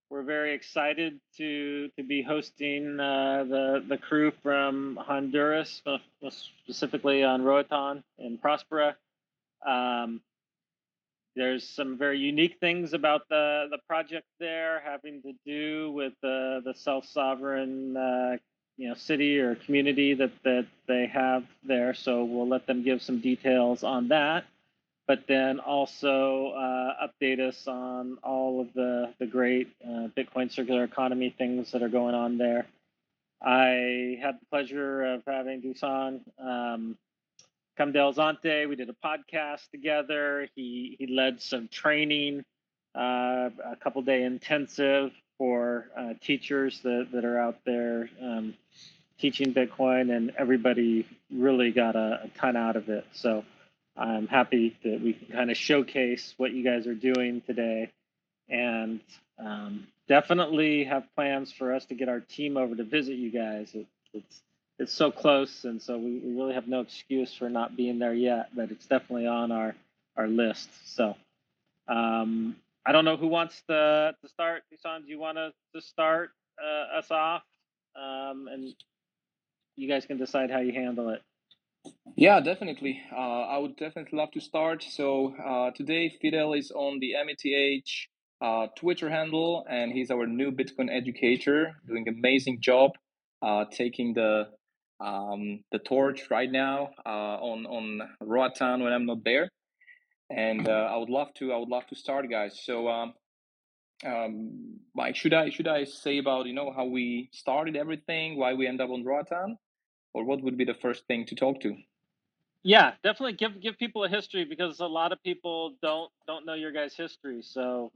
We're very excited to be hosting the crew from Honduras, specifically on Roatan and Prospera. Um, there's some very unique things about the project there, having to do with the self sovereign city or community that they have there. So we'll let them give some details on that, but then also update us on all of the great Bitcoin circular economy things that are going on there. I had the pleasure of having Dusan come Del Zante. We did a podcast together. He led some training, a couple-day intensive for teachers that are out there teaching Bitcoin, and everybody really got a ton out of it. So I'm happy that we can kind of showcase what you guys are doing today, and definitely have plans for us to get our team over to visit you guys. It's so close, and so we really have no excuse for not being there yet, but it's definitely on our list. So I don't know who wants to start. Dusan, do you want to start us off? And you guys can decide how you handle it. Yeah, definitely. I would definitely love to start. So today, Fidel is on the METH Twitter handle, and he's our new Bitcoin educator, doing an amazing job, taking the torch right now on Roatan when I'm not there. And I would love to start, guys. So Mike, should I say about how we started everything, why we end up on Roatan, or what would be the first thing to talk to? Yeah, definitely give people a history, because a lot of people don't know your guys' history. So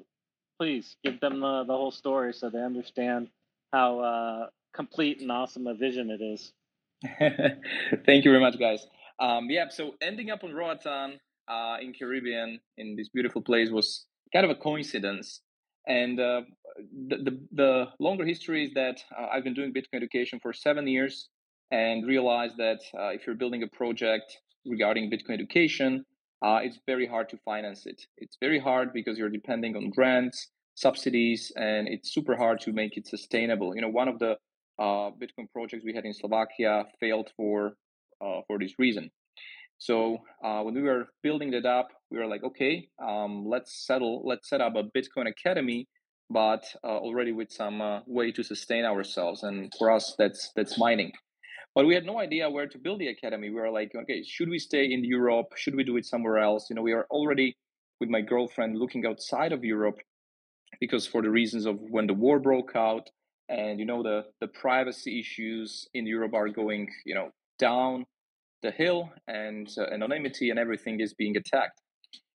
please give them the whole story so they understand how complete and awesome a vision it is. Thank you very much, guys. Yeah, so ending up on Roatan in Caribbean in this beautiful place was kind of a coincidence. And the longer history is that I've been doing Bitcoin education for 7 years and realized that if you're building a project regarding Bitcoin education, it's very hard to finance it. It's very hard because you're depending on grants, subsidies, and it's super hard to make it sustainable. One of the Bitcoin projects we had in Slovakia failed for this reason. So when we were building that up, we were like, okay, let's set up a Bitcoin Academy, but already with some way to sustain ourselves. And for us, that's mining. But we had no idea where to build the academy. We were like, okay, should we stay in Europe? Should we do it somewhere else? We are already with my girlfriend looking outside of Europe because for the reasons of when the war broke out, and the privacy issues in Europe are going down the hill, and anonymity and everything is being attacked.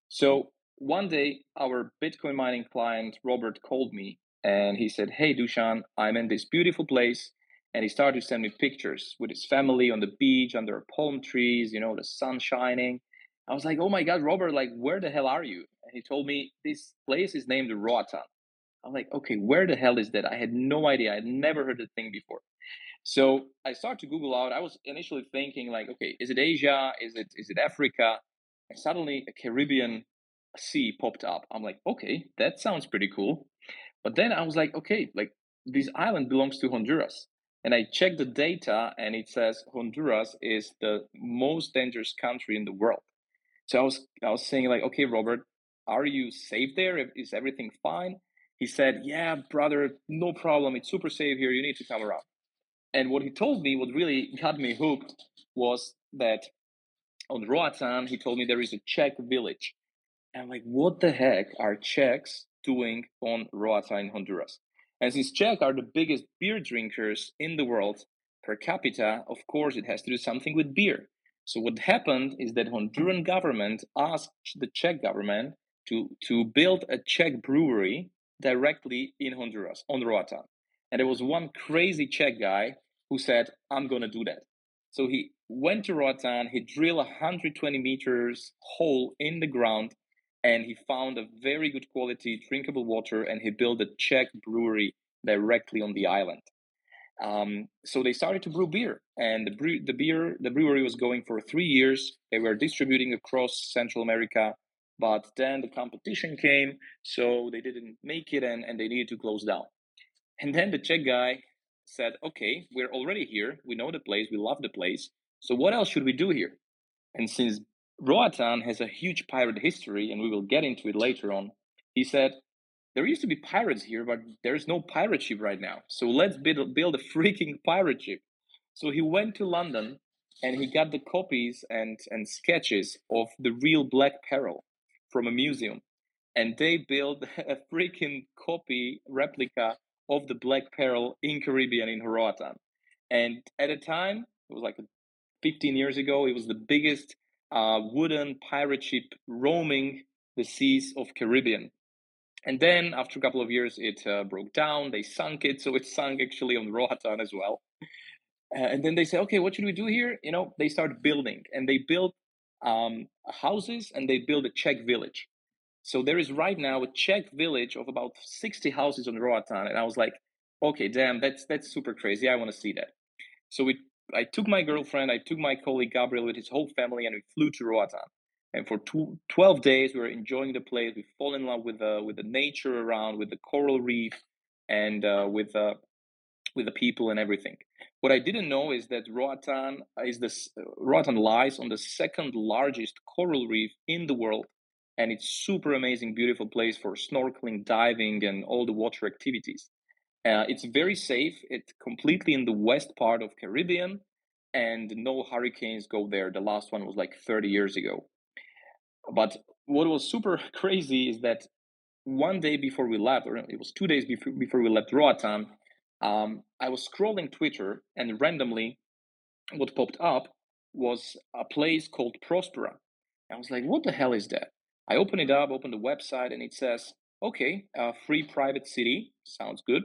So one day our Bitcoin mining client Robert called me and he said, hey Dushan, I'm in this beautiful place. And he started to send me pictures with his family on the beach under palm trees, the sun shining. I was like, oh my God, Robert, like, where the hell are you? And he told me this place is named Roatan. I'm like, okay, where the hell is that? I had no idea. I had never heard the thing before. So I started to Google out. I was initially thinking like, okay, is it Asia? Is it Africa? And suddenly a Caribbean sea popped up. I'm like, okay, that sounds pretty cool. But then I was like, okay, like this island belongs to Honduras. And I checked the data and it says Honduras is the most dangerous country in the world. So I was saying like, okay, Robert, are you safe there? Is everything fine? He said, yeah, brother, no problem. It's super safe here. You need to come around. And what he told me, what really got me hooked, was that on Roatan, he told me there is a Czech village. And I'm like, what the heck are Czechs doing on Roatan in Honduras? And since Czech are the biggest beer drinkers in the world per capita, of course, it has to do something with beer. So what happened is that Honduran government asked the Czech government to build a Czech brewery directly in Honduras on Roatan. And there was one crazy Czech guy who said, I'm going to do that. So he went to Roatan, he drilled 120 meters hole in the ground, and he found a very good quality drinkable water, and he built a Czech brewery directly on the island. So they started to brew beer, and the brewery was going for 3 years. They were distributing across Central America, but then the competition came, so they didn't make it, and they needed to close down. And then the Czech guy said, okay, we're already here, we know the place, we love the place, so what else should we do here? And since Roatan has a huge pirate history, and we will get into it later on, he said, there used to be pirates here, but there's no pirate ship right now. So let's build a freaking pirate ship. So he went to London and he got the copies and sketches of the real Black Pearl from a museum. And they built a freaking copy replica of the Black Pearl in Caribbean in Roatan. And at the time, it was like 15 years ago, it was the biggest wooden pirate ship roaming the seas of Caribbean. And then after a couple of years, it broke down. They sunk it, so it sunk actually on Roatan as well. And then they say, okay, what should we do here? You know, they start building, and they built houses, and they built a Czech village. So there is right now a Czech village of about 60 houses on Roatan, and I was like, okay, damn, that's super crazy. I want to see that. So I took my girlfriend, I took my colleague Gabriel with his whole family, and we flew to Roatan. And for 12 days, we were enjoying the place. We fall in love with the nature around, with the coral reef, and with the people and everything. What I didn't know is that Roatan lies on the second largest coral reef in the world, and it's super amazing, beautiful place for snorkeling, diving, and all the water activities. It's very safe. It's completely in the west part of Caribbean, and no hurricanes go there. The last one was like 30 years ago. But what was super crazy is that one day before we left, or it was 2 days before we left Roatan, I was scrolling Twitter, and randomly what popped up was a place called Prospera. I was like, what the hell is that? I open it up, open the website, and it says, okay, free private city, sounds good.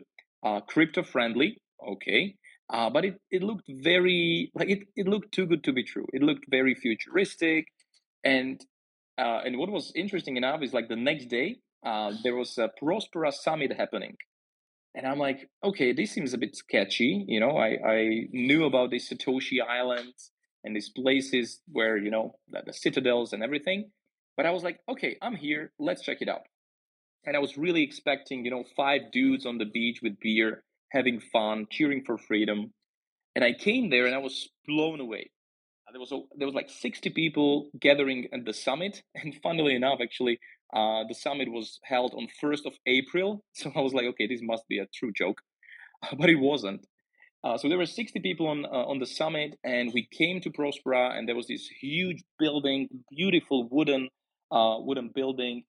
Crypto friendly, okay. But it looked very, like, it looked too good to be true. It looked very futuristic. And what was interesting enough is like the next day, there was a Prospera summit happening. And I'm like, okay, this seems a bit sketchy. You know, I knew about these Satoshi Islands and these places where, you know, the citadels and everything. But I was like, okay, I'm here. Let's check it out. And I was really expecting, you know, five dudes on the beach with beer, having fun, cheering for freedom. And I came there and I was blown away. There was like 60 people gathering at the summit, and funnily enough, actually, the summit was held on 1st of April. So I was like, okay, this must be a true joke, but it wasn't. So there were 60 people on the summit, and we came to Prospera, and there was this huge building, beautiful wooden building,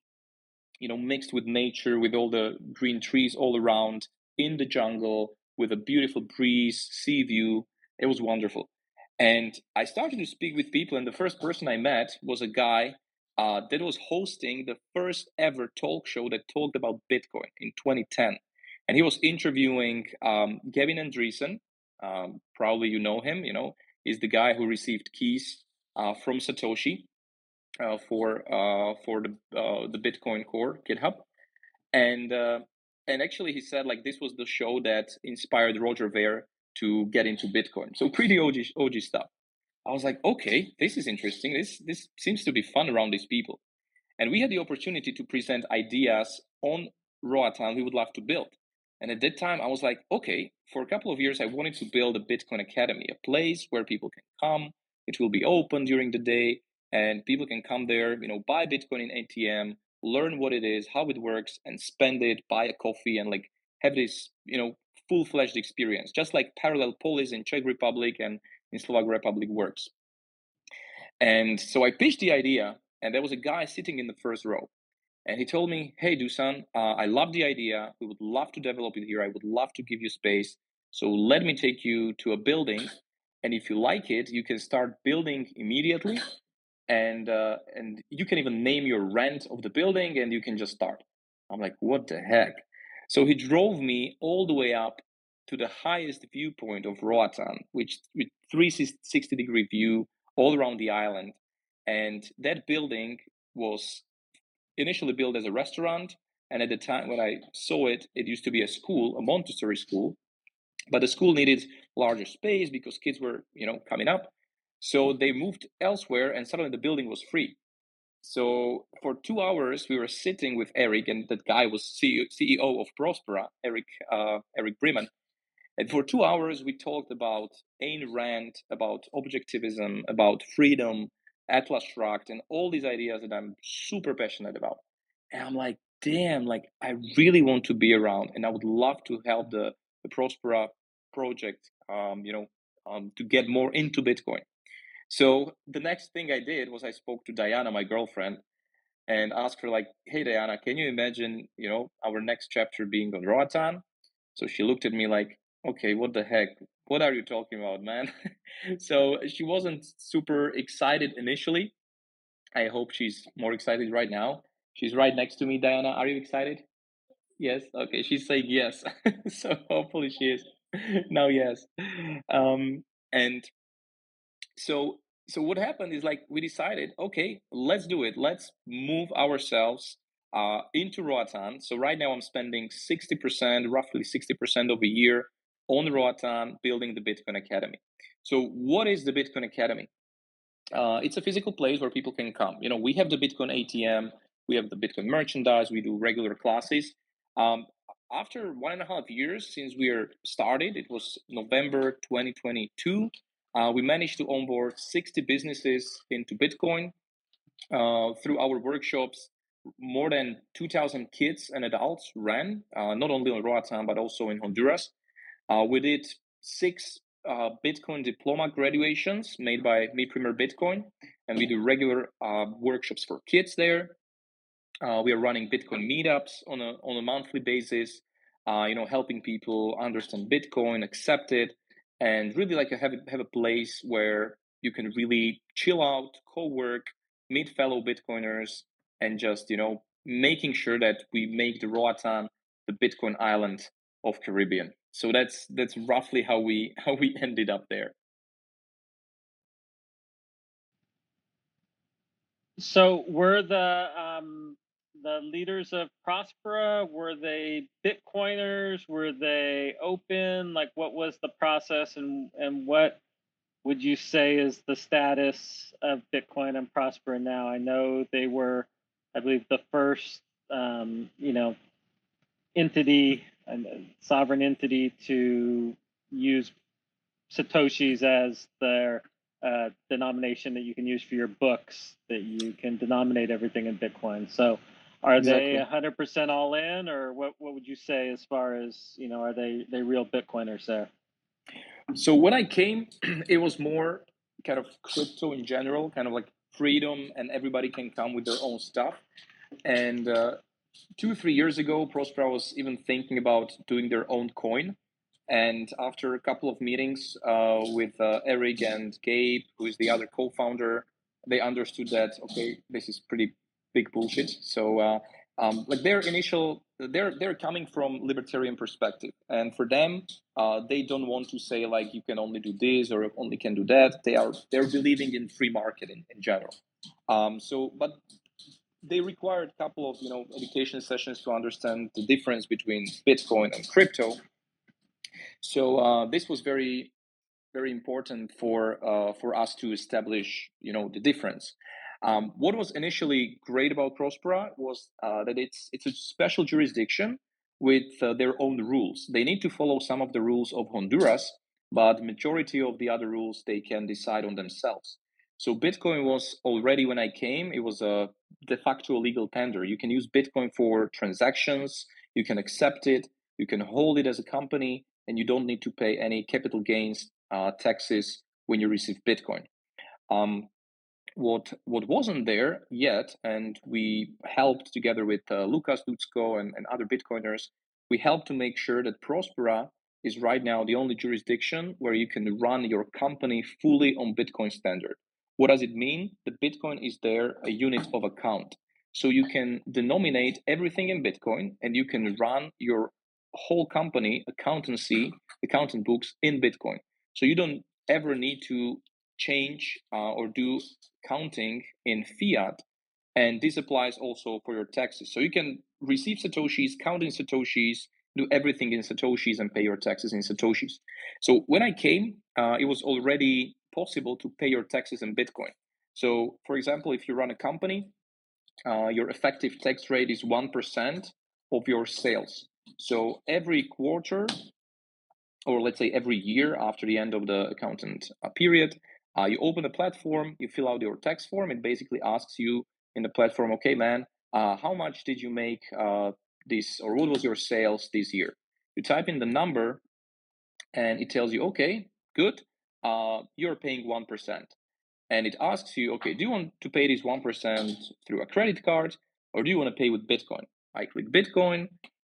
you know, mixed with nature, with all the green trees all around, in the jungle, with a beautiful breeze, sea view. It was wonderful. And I started to speak with people, and the first person I met was a guy that was hosting the first ever talk show that talked about Bitcoin in 2010. And he was interviewing Gavin Andreessen. Probably you know him, you know, he's the guy who received keys from Satoshi for the Bitcoin Core GitHub, and uh, and actually he said like this was the show that inspired Roger Ver to get into Bitcoin. So pretty OG stuff. I was like, okay, this is interesting. This seems to be fun around these people, and we had the opportunity to present ideas on Roatan we would love to build. And at that time, I was like, okay, for a couple of years, I wanted to build a Bitcoin Academy, a place where people can come. It will be open during the day, and people can come there, you know, buy Bitcoin in ATM, learn what it is, how it works, and spend it, buy a coffee, and like have this, you know, full-fledged experience, just like parallel polis in Czech Republic and in Slovak Republic works. And so I pitched the idea, and there was a guy sitting in the first row. And he told me, hey, Dusan, I love the idea. We would love to develop it here. I would love to give you space. So let me take you to a building. And if you like it, you can start building immediately. And you can even name your rent of the building and you can just start. I'm like, what the heck? So he drove me all the way up to the highest viewpoint of Roatan, which with 360-degree view all around the island. And that building was initially built as a restaurant, and at the time when I saw it, it used to be a school, a Montessori school, but the school needed larger space because kids were, you know, coming up. So they moved elsewhere, and suddenly the building was free. So for 2 hours, we were sitting with Eric, and that guy was CEO of Prospera, Eric Bremen. And for 2 hours, we talked about Ayn Rand, about objectivism, about freedom, Atlas Shrugged, and all these ideas that I'm super passionate about. And I'm like, damn, like I really want to be around, and I would love to help the Prospera project, to get more into Bitcoin. So the next thing I did was I spoke to Diana, my girlfriend, and asked her like, "Hey Diana, can you imagine, our next chapter being on Roatan?" So she looked at me like, "Okay, what the heck? What are you talking about, man?" So she wasn't super excited initially. I hope she's more excited right now. She's right next to me. Diana, are you excited? Yes. Okay, she's saying yes. So hopefully she is. Now, yes. And so what happened is like we decided, okay, let's do it. Let's move ourselves into Roatan. So right now I'm spending 60%, roughly 60% of a year on Roatan building the Bitcoin Academy. So what is the Bitcoin Academy? It's a physical place where people can come. We have the Bitcoin ATM, we have the Bitcoin merchandise, we do regular classes. Um, After 1.5 years since we are started, it was November 2022. We managed to onboard 60 businesses into Bitcoin through our workshops. More than 2,000 kids and adults ran, not only on Roatan but also in Honduras. We did 6 Bitcoin diploma graduations made by Mi Primer Bitcoin, and we do regular workshops for kids there. We are running Bitcoin meetups on a monthly basis, helping people understand Bitcoin, accept it, and really like have a place where you can really chill out, co-work, meet fellow Bitcoiners, and just making sure that we make the Roatan the Bitcoin island of Caribbean. So that's roughly how we how we ended up there. So were the leaders of Prospera, were they Bitcoiners? Were they open? Like, what was the process, and what would you say is the status of Bitcoin and Prospera now? I know they were, I believe, the first entity and sovereign entity to use Satoshis as their denomination that you can use for your books, that you can denominate everything in Bitcoin. So are they Exactly. 100% all in, or what would you say as far as, are they real Bitcoiners there? So when I came, it was more kind of crypto in general, kind of like freedom, and everybody can come with their own stuff. And 2 3 years ago, Prospera was even thinking about doing their own coin. And after a couple of meetings with Eric and Gabe, who is the other co-founder, they understood that okay, this is pretty big bullshit. So like they're coming from libertarian perspective, and for them, they don't want to say like you can only do this or only can do that. They're believing in free market in general. But they required a couple of education sessions to understand the difference between Bitcoin and crypto. So this was very important for us to establish the difference. What was initially great about Prospera was that it's a special jurisdiction with their own rules. They need to follow some of the rules of Honduras, but majority of the other rules they can decide on themselves. So Bitcoin was already when I came, it was a de facto legal tender. You can use Bitcoin for transactions, you can accept it, you can hold it as a company, and you don't need to pay any capital gains taxes when you receive Bitcoin. Um, what wasn't there yet, and we helped together with Lucas Dutsko and other Bitcoiners, we helped to make sure that Prospera is right now the only jurisdiction where you can run your company fully on Bitcoin standard. What does it mean? The Bitcoin is there a unit of account. So you can denominate everything in Bitcoin and you can run your whole company, accountant books in Bitcoin. So you don't ever need to change or do counting in fiat, and this applies also for your taxes. So you can receive satoshis, count in satoshis, do everything in satoshis, and pay your taxes in satoshis. So when I came, it was already possible to pay your taxes in Bitcoin. So for example, if you run a company, your effective tax rate is 1% of your sales. So every quarter, or let's say every year after the end of the accountant period, you open a platform, you fill out your tax form. It basically asks you in the platform, okay, man, how much did you make this, or what was your sales this year? You type in the number, and it tells you, okay, good, you're paying 1%. And it asks you, okay, do you want to pay this 1% through a credit card, or do you want to pay with Bitcoin? I click Bitcoin,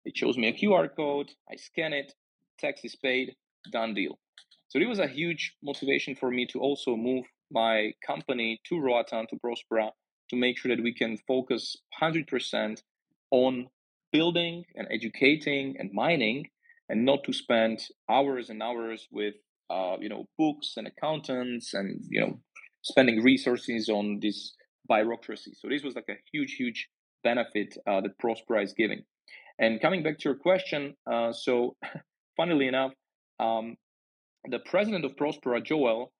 it shows me a QR code, I scan it, tax is paid, done deal. So it was a huge motivation for me to also move my company to Roatan, to Prospera, to make sure that we can focus 100% on building and educating and mining, and not to spend hours and hours with books and accountants, and spending resources on this bureaucracy. So this was like a huge benefit that Prospera is giving. And coming back to your question, so funnily enough, um, the president of Prospera, Joel,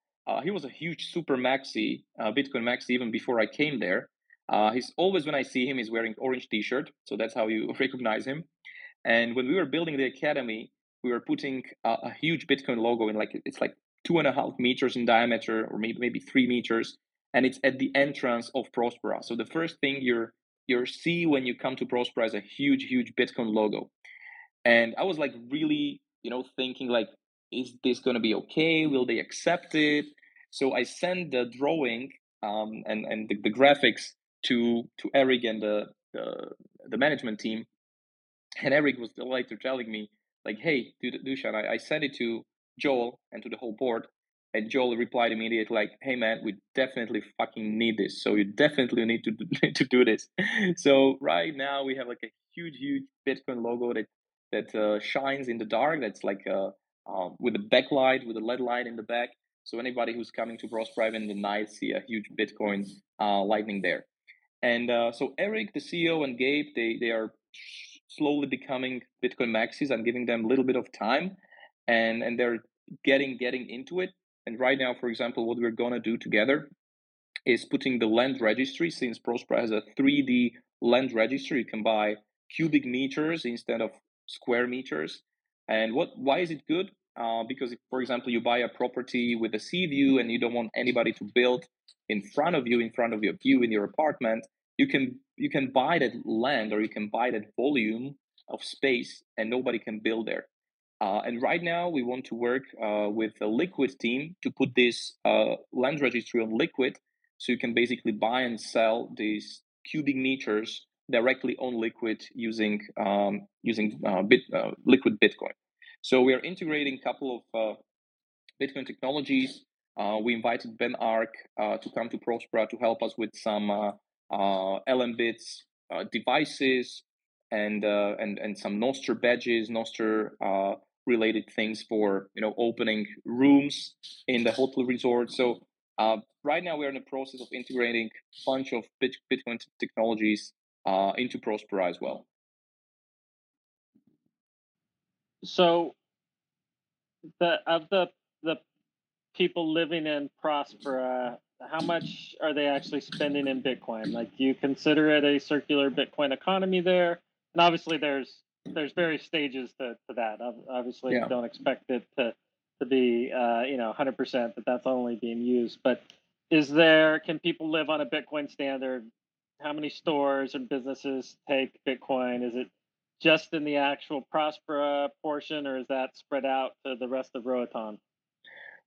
he was a huge super maxi, Bitcoin maxi, even before I came there. He's always, when I see him, he's wearing orange t-shirt, so that's how you recognize him. And when we were building the academy, we were putting a huge Bitcoin logo in, like, it's like 2.5 meters in diameter, or maybe 3 meters, and it's at the entrance of Prospera. So the first thing you see when you come to Prospera is a huge Bitcoin logo. And I was like really, thinking like, is this gonna be okay? Will they accept it? So I sent the drawing and the graphics to Eric and the management team, and Eric was delighted, telling me, like, hey, Dushan, I sent it to Joel and to the whole board. And Joel replied immediately, like, hey, man, we definitely fucking need this. So you definitely need to to do this. So right now we have like a huge Bitcoin logo that shines in the dark. That's like with a backlight, with a LED light in the back. So anybody who's coming to Prospera in the night see a huge Bitcoin lightning there. And so Eric, the CEO, and Gabe, they are slowly becoming Bitcoin maxis. I'm giving them a little bit of time, and they're getting into it. And right now, for example, what we're gonna do together is putting the land registry. Since Prospera has a 3D land registry, you can buy cubic meters instead of square meters. And why is it good? Because if, for example, you buy a property with a sea view and you don't want anybody to build in front of you, in your apartment, you can buy that land, or you can buy that volume of space, and nobody can build there. And right now, we want to work with a Liquid team to put this land registry on Liquid, so you can basically buy and sell these cubic meters directly on Liquid using Liquid Bitcoin. So we are integrating a couple of Bitcoin technologies. We invited Ben Ark to come to Prospera to help us with some LM bits devices, and some Noster badges, Noster related things for opening rooms in the hotel resort. So right now we're in the process of integrating a bunch of Bitcoin technologies into Prospera as well. So the people living in Prospera, how much are they actually spending in Bitcoin? Like, do you consider it a circular Bitcoin economy there? And obviously, there's various stages to that. Obviously, Yeah. don't expect it to be 100% that that's only being used. But can people live on a Bitcoin standard? How many stores and businesses take Bitcoin? Is it just in the actual Prospera portion, or is that spread out to the rest of Roatan?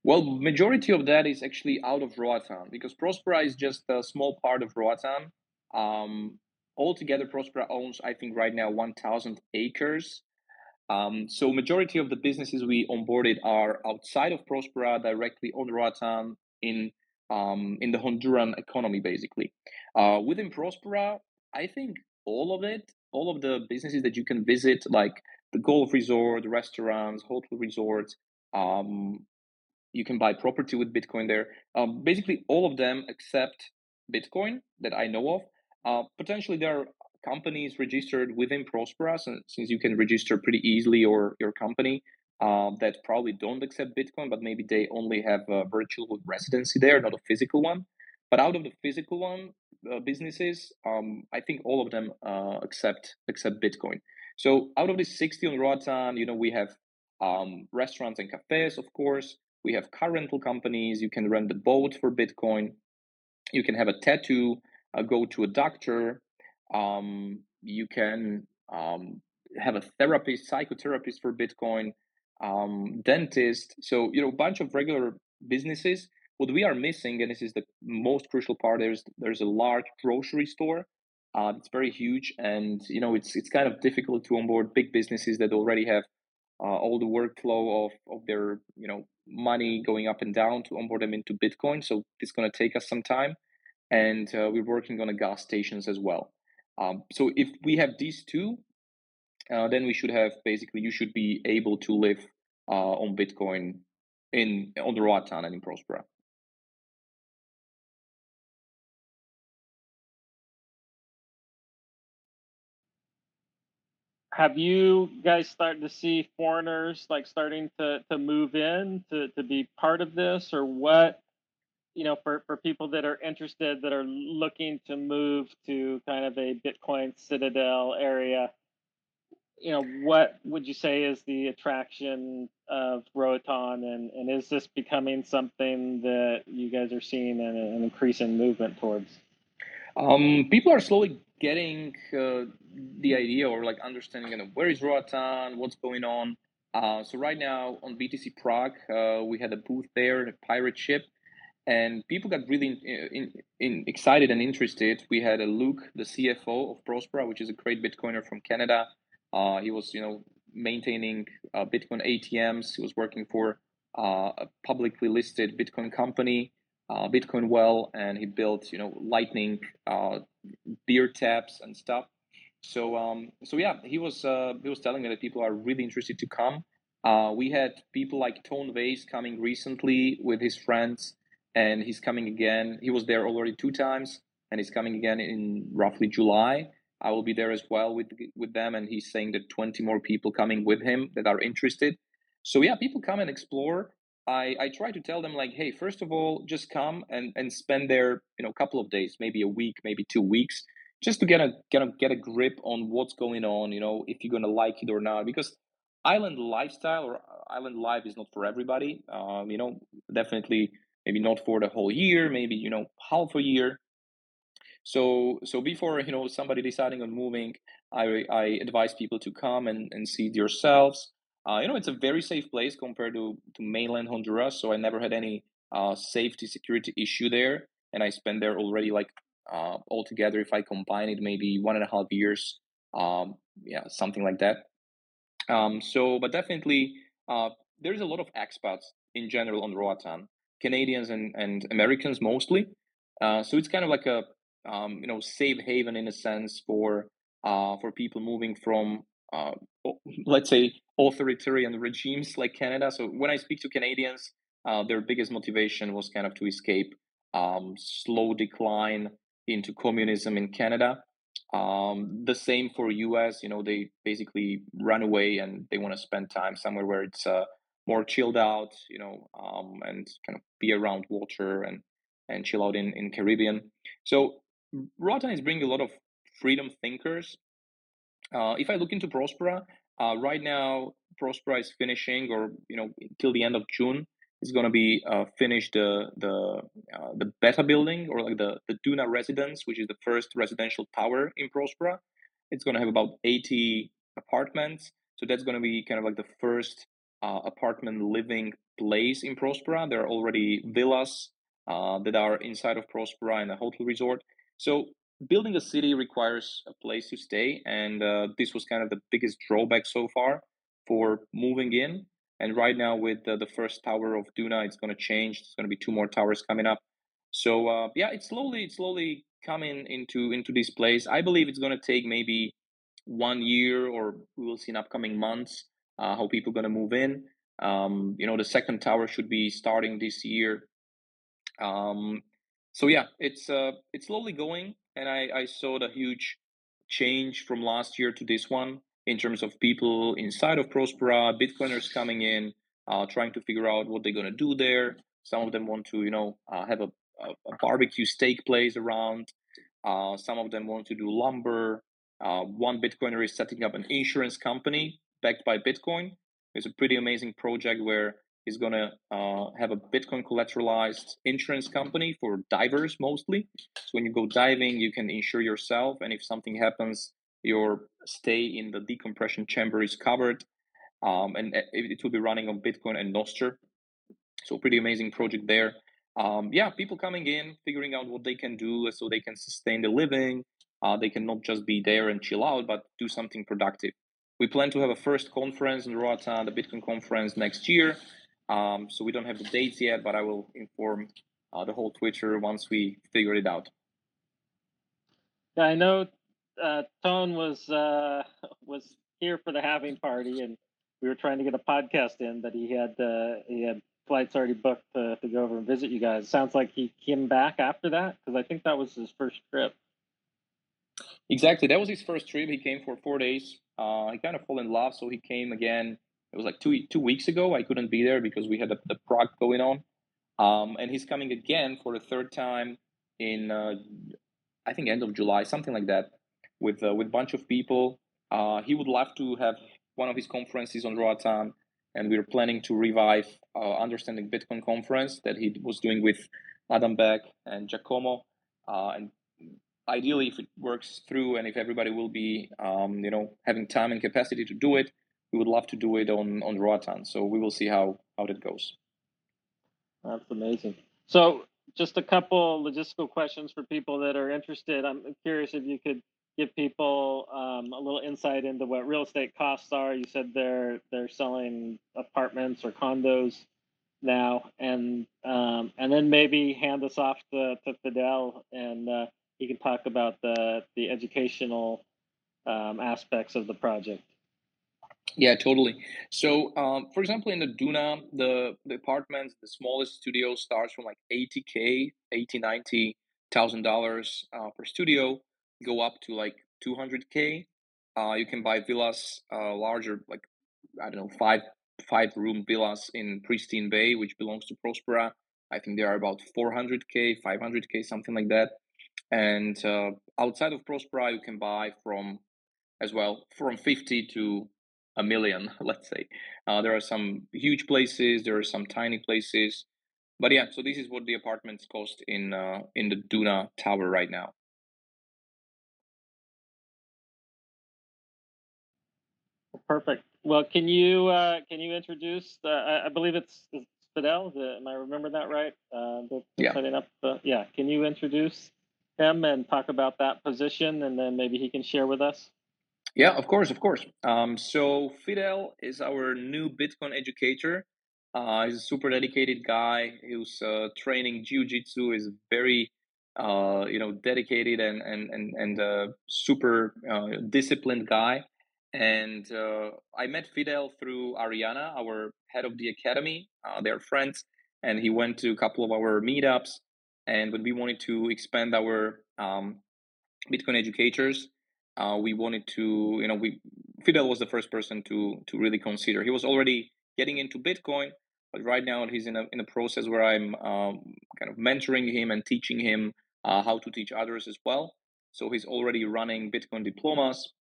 Well, majority of that is actually out of Roatan, because Prospera is just a small part of Roatan. Altogether, Prospera owns, I think, right now 1,000 acres. So majority of the businesses we onboarded are outside of Prospera, directly on Roatan, in the Honduran economy, basically. Within Prospera, I think all of the businesses that you can visit, like the golf resort, restaurants, hotel resorts, you can buy property with Bitcoin there. Basically, all of them except Bitcoin that I know of. Potentially, there are companies registered within Prospera, since you can register pretty easily your company, that probably don't accept Bitcoin, but maybe they only have a virtual residency there, not a physical one. But out of the physical one businesses, I think all of them accept Bitcoin. So out of the 60 on Roatan, we have restaurants and cafes, of course. We have car rental companies. You can rent the boat for Bitcoin. You can have a tattoo, go to a doctor. You can have a therapist, psychotherapist for Bitcoin, dentist. So, a bunch of regular businesses. What we are missing, and this is the most crucial part, there's a large grocery store. It's very huge, and it's kind of difficult to onboard big businesses that already have all the workflow of their money going up and down to onboard them into Bitcoin. So it's going to take us some time, and we're working on the gas stations as well. So if we have these two, then we should have basically you should be able to live on Bitcoin on the Roatan and in Prospera. Have you guys started to see foreigners like starting to move in to be part of this, or what? For people that are interested, that are looking to move to kind of a Bitcoin citadel area, what would you say is the attraction of Roatan, and is this becoming something that you guys are seeing an increasing movement towards? People are slowly getting the idea, or like understanding where is Roatan, what's going on. So right now on BTC Prague, we had a booth there, the pirate ship, and people got really excited and interested. We had a Luke, the CFO of Prospera, which is a great Bitcoiner from Canada. He was, maintaining Bitcoin ATMs. He was working for a publicly listed Bitcoin company, Bitcoin Well, and he built, Lightning beer taps and stuff. So yeah, he was telling me that people are really interested to come. We had people like Tone Vase coming recently with his friends, and he's coming again. He was there already 2 times, and he's coming again in roughly July. I will be there as well with them, and he's saying that 20 more people coming with him that are interested. So yeah, people come and explore. I try to tell them like, hey, first of all, just come and spend there, a couple of days, maybe a week, maybe 2 weeks, just to get a grip on what's going on. If you're gonna like it or not, because island lifestyle or island life is not for everybody. Definitely maybe not for the whole year, maybe half a year. So before somebody deciding on moving, I advise people to come and see it yourselves. It's a very safe place compared to mainland Honduras, so I never had any safety security issue there, and I spent there already like altogether, if I combine it, maybe 1.5 years. Yeah, something like that. But definitely, there's a lot of expats in general on Roatan, Canadians and Americans mostly. So it's kind of like a safe haven in a sense for people moving from let's say authoritarian regimes like Canada. So when I speak to Canadians, their biggest motivation was kind of to escape slow decline into communism in Canada. The same for US. They basically run away and they want to spend time somewhere where it's more chilled out, and kind of be around water and chill out in Caribbean. So Roatan is bringing a lot of freedom thinkers. If I look into Prospera, right now Prospera is finishing, or till the end of June, is going to be finished the beta building, or like the Duna residence, which is the first residential tower in Prospera. It's going to have about 80 apartments, so that's going to be kind of like the first apartment living place in Prospera. There are already villas that are inside of Prospera and a hotel resort. So building a city requires a place to stay, and this was kind of the biggest drawback so far for moving in. And right now, with the first tower of Duna, it's going to change. There's going to be two more towers coming up. So yeah, it's slowly coming into this place. I believe it's going to take maybe 1 year, or we will see in upcoming months how people are going to move in. The second tower should be starting this year. um, so yeah, it's slowly going, and I saw the huge change from last year to this one in terms of people inside of Prospera, Bitcoiners coming in, trying to figure out what they're gonna do there. Some of them want to have a barbecue steak place around. Some of them want to do lumber. One Bitcoiner is setting up an insurance company backed by Bitcoin. It's a pretty amazing project where he's going to have a Bitcoin collateralized insurance company for divers mostly. So when you go diving, you can insure yourself, and if something happens, your stay in the decompression chamber is covered. And it will be running on Bitcoin and Nostr. So pretty amazing project there. Yeah, people coming in, figuring out what they can do so they can sustain the living. They can not just be there and chill out, but do something productive. We plan to have a first conference in Roatan, the Bitcoin conference next year. So we don't have the dates yet, but I will inform the whole Twitter once we figure it out. Yeah, I know Tone was here for the having party, and we were trying to get a podcast in, but he had flights already booked to go over and visit you guys. Sounds like he came back after that because I think that was his first trip. Exactly, that was his first trip. He came for 4 days. He kind of fell in love, so he came again. It was like two weeks ago. I couldn't be there because we had the Prague going on. And he's coming again for the third time in I think end of July, something like that, with a bunch of people. He would love to have one of his conferences on Roatan, and we're planning to revive Understanding Bitcoin conference that he was doing with Adam Beck and Giacomo. And ideally, if it works through and if everybody will be, having time and capacity to do it, we would love to do it on Roatan. So we will see how that goes. That's amazing. So, just a couple logistical questions for people that are interested. I'm curious if you could give people a little insight into what real estate costs are. You said they're selling apartments or condos now, and then maybe hand us off to Fidel, and he can talk about the educational aspects of the project. Yeah, totally. So, for example, in the Duna, the apartments, the smallest studio starts from like 80K, 90,000 dollars per studio, go up to like 200K. You can buy villas, larger, like I don't know, five room villas in Pristine Bay, which belongs to Prospera. I think they are about 400K, 500K, something like that. And outside of Prospera, you can buy from as well from 50 to a million, let's say. There are some huge places, there are some tiny places, but yeah, so this is what the apartments cost in the Duna Tower right now. Perfect. Well, can you introduce? I believe it's Fidel. Am I remember that right? Yeah. Setting up the yeah. Can you introduce him and talk about that position, and then maybe he can share with us? Yeah, of course, of course. So Fidel is our new Bitcoin educator. He's a super dedicated guy who's training jiu-jitsu. Is very, dedicated and super disciplined guy. And I met Fidel through Ariana, our head of the academy. They're friends, and he went to a couple of our meetups. And when we wanted to expand our Bitcoin educators, we wanted to, we Fidel was the first person to really consider. He was already getting into Bitcoin, but right now he's in a process where I'm kind of mentoring him and teaching him how to teach others as well. So he's already running Bitcoin diplomas,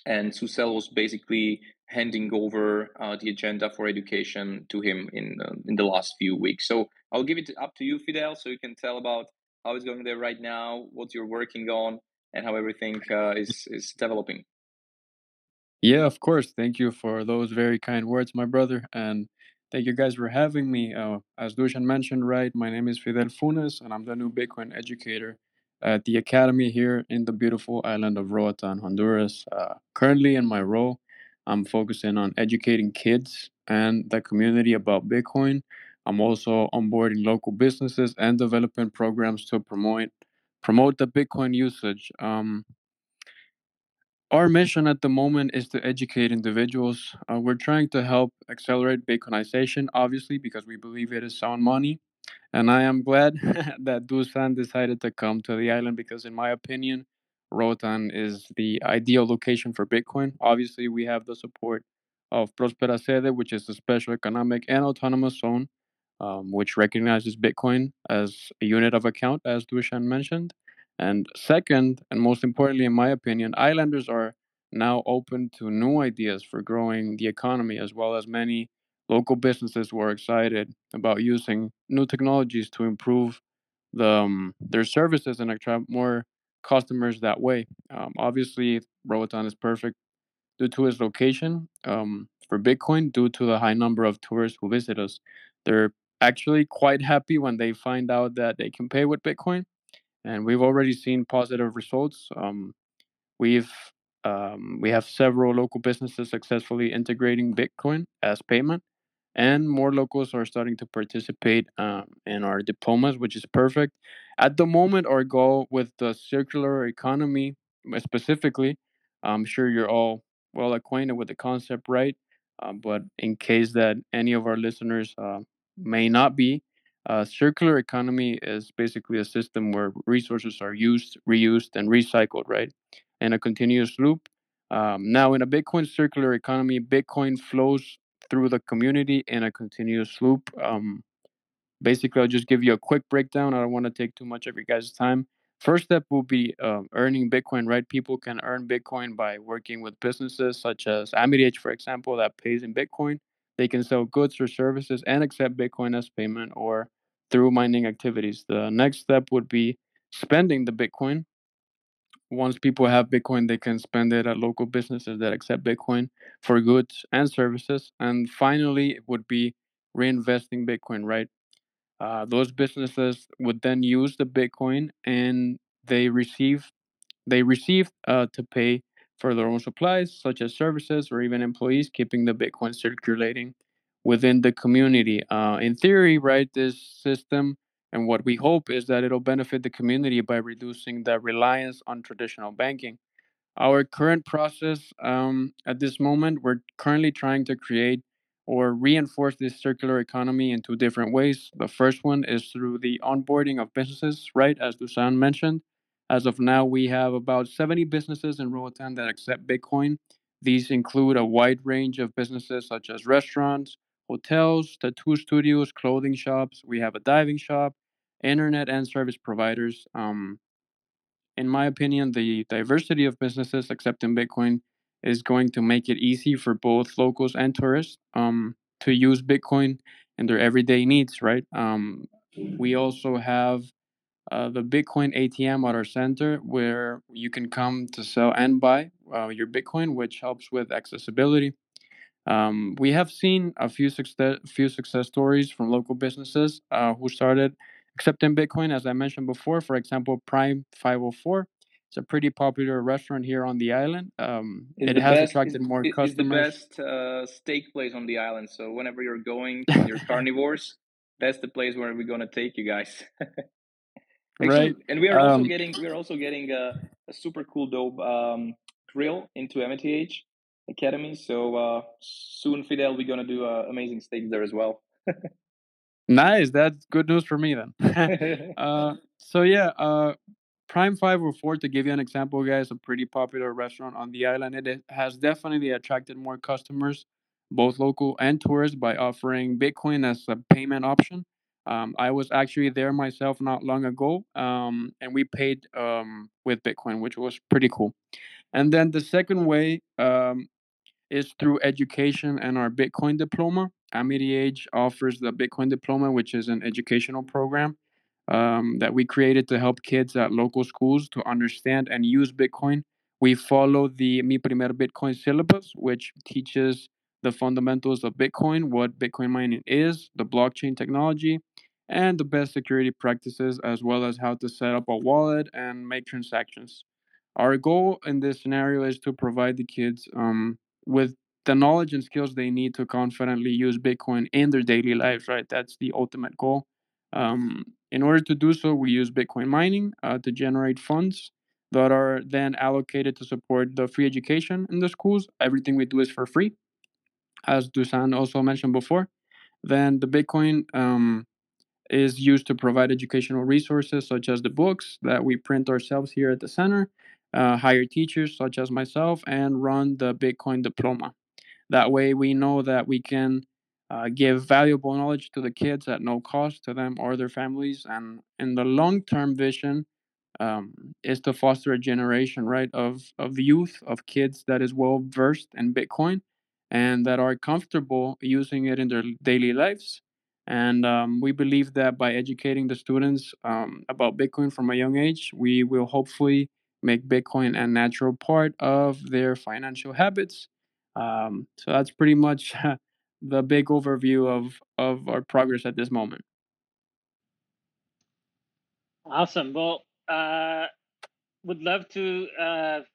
and Susel was basically handing over the agenda for education to him in the last few weeks. So I'll give it up to you, Fidel, so you can tell about how it's going there right now, what you're working on, and how everything is developing. Yeah, of course. Thank you for those very kind words, my brother. And thank you guys for having me. As Dushan mentioned, right, my name is Fidel Funes, and I'm the new Bitcoin educator at the Academy here in the beautiful island of Roatan, Honduras. Currently, in my role, I'm focusing on educating kids and the community about Bitcoin. I'm also onboarding local businesses and developing programs to promote the Bitcoin usage. Our mission at the moment is to educate individuals. We're trying to help accelerate Bitcoinization, obviously, because we believe it is sound money. And I am glad that Dusan decided to come to the island because, in my opinion, Rotan is the ideal location for Bitcoin. Obviously, we have the support of Prospera Sede, which is a special economic and autonomous zone. which recognizes Bitcoin as a unit of account, as Dushan mentioned. And second, and most importantly, in my opinion, islanders are now open to new ideas for growing the economy, as well as many local businesses who are excited about using new technologies to improve their services and attract more customers that way. Obviously, Roatan is perfect due to its location. For Bitcoin, due to the high number of tourists who visit us, they're actually quite happy when they find out that they can pay with Bitcoin, and we've already seen positive results. We've we have several local businesses successfully integrating Bitcoin as payment, and more locals are starting to participate in our diplomas, which is perfect. At the moment, our goal with the circular economy, specifically, I'm sure you're all well acquainted with the concept, right? But in case that any of our listeners may not be, circular economy is basically a system where resources are used, reused, and recycled, right? In a continuous loop. Now, in a Bitcoin circular economy, Bitcoin flows through the community in a continuous loop. Basically, I'll just give you a quick breakdown. I don't want to take too much of your guys' time. First step will be earning Bitcoin, right? People can earn Bitcoin by working with businesses such as AmityH, for example, that pays in Bitcoin. They can sell goods or services and accept Bitcoin as payment or through mining activities. The next step would be spending the Bitcoin. Once people have Bitcoin, they can spend it at local businesses that accept Bitcoin for goods and services. And finally, it would be reinvesting Bitcoin, right? Those businesses would then use the Bitcoin and they receive to pay for their own supplies, such as services or even employees, keeping the Bitcoin circulating within the community. In theory, right, this system and what we hope is that it'll benefit the community by reducing the reliance on traditional banking. Our current process at this moment, we're currently trying to create or reinforce this circular economy in two different ways. The first one is through the onboarding of businesses, right? As Dusan mentioned. As of now, we have about 70 businesses in Roatan that accept Bitcoin. These include a wide range of businesses such as restaurants, hotels, tattoo studios, clothing shops. We have a diving shop, internet and service providers. In my opinion, the diversity of businesses accepting Bitcoin is going to make it easy for both locals and tourists to use Bitcoin in their everyday needs, right? We also have the Bitcoin ATM at our center where you can come to sell and buy your Bitcoin, which helps with accessibility. We have seen a few success stories from local businesses who started accepting Bitcoin, as I mentioned before. For example, Prime 504. It's a pretty popular restaurant here on the island. Is It the has best attracted more is the customers. best steak place on the island. So whenever you're going and you're carnivores, that's the place where we're gonna take you guys. Actually, Right? and we are also getting a super cool dope grill into MTH Academy. So soon, Fidel, we're gonna do amazing steaks there as well. Nice. That's good news for me then. So yeah, Prime 504, to give you an example, guys, a pretty popular restaurant on the island. It has definitely attracted more customers, both local and tourists, by offering Bitcoin as a payment option. I was actually there myself not long ago, and we paid with Bitcoin, which was pretty cool. And then the second way is through education and our Bitcoin diploma. Amity Age offers the Bitcoin diploma, which is an educational program that we created to help kids at local schools to understand and use Bitcoin. We follow the Mi Primer Bitcoin syllabus, which teaches the fundamentals of Bitcoin, what Bitcoin mining is, the blockchain technology, and the best security practices, as well as how to set up a wallet and make transactions. Our goal in this scenario is to provide the kids with the knowledge and skills they need to confidently use Bitcoin in their daily lives, right? That's the ultimate goal. In order to do so, we use Bitcoin mining to generate funds that are then allocated to support the free education in the schools. Everything we do is for free, as Dusan also mentioned before. Then the Bitcoin is used to provide educational resources such as the books that we print ourselves here at the center, hire teachers such as myself, and run the Bitcoin diploma. That way, we know that we can give valuable knowledge to the kids at no cost to them or their families. And in the long term vision, is to foster a generation, right, of youth, of kids that is well versed in Bitcoin and that are comfortable using it in their daily lives. And we believe that by educating the students about Bitcoin from a young age, we will hopefully make Bitcoin a natural part of their financial habits. So that's pretty much the big overview of our progress at this moment. Awesome. Well, would love to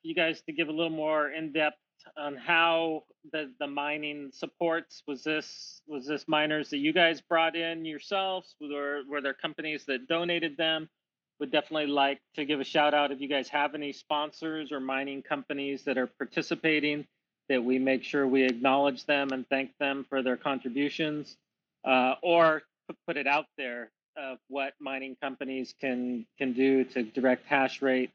you guys to give a little more in depth on how the mining supports. Was this miners that you guys brought in yourselves, or were there companies that donated them? Would definitely like to give a shout out if you guys have any sponsors or mining companies that are participating, that we make sure we acknowledge them and thank them for their contributions, or put it out there of what mining companies can do to direct hash rate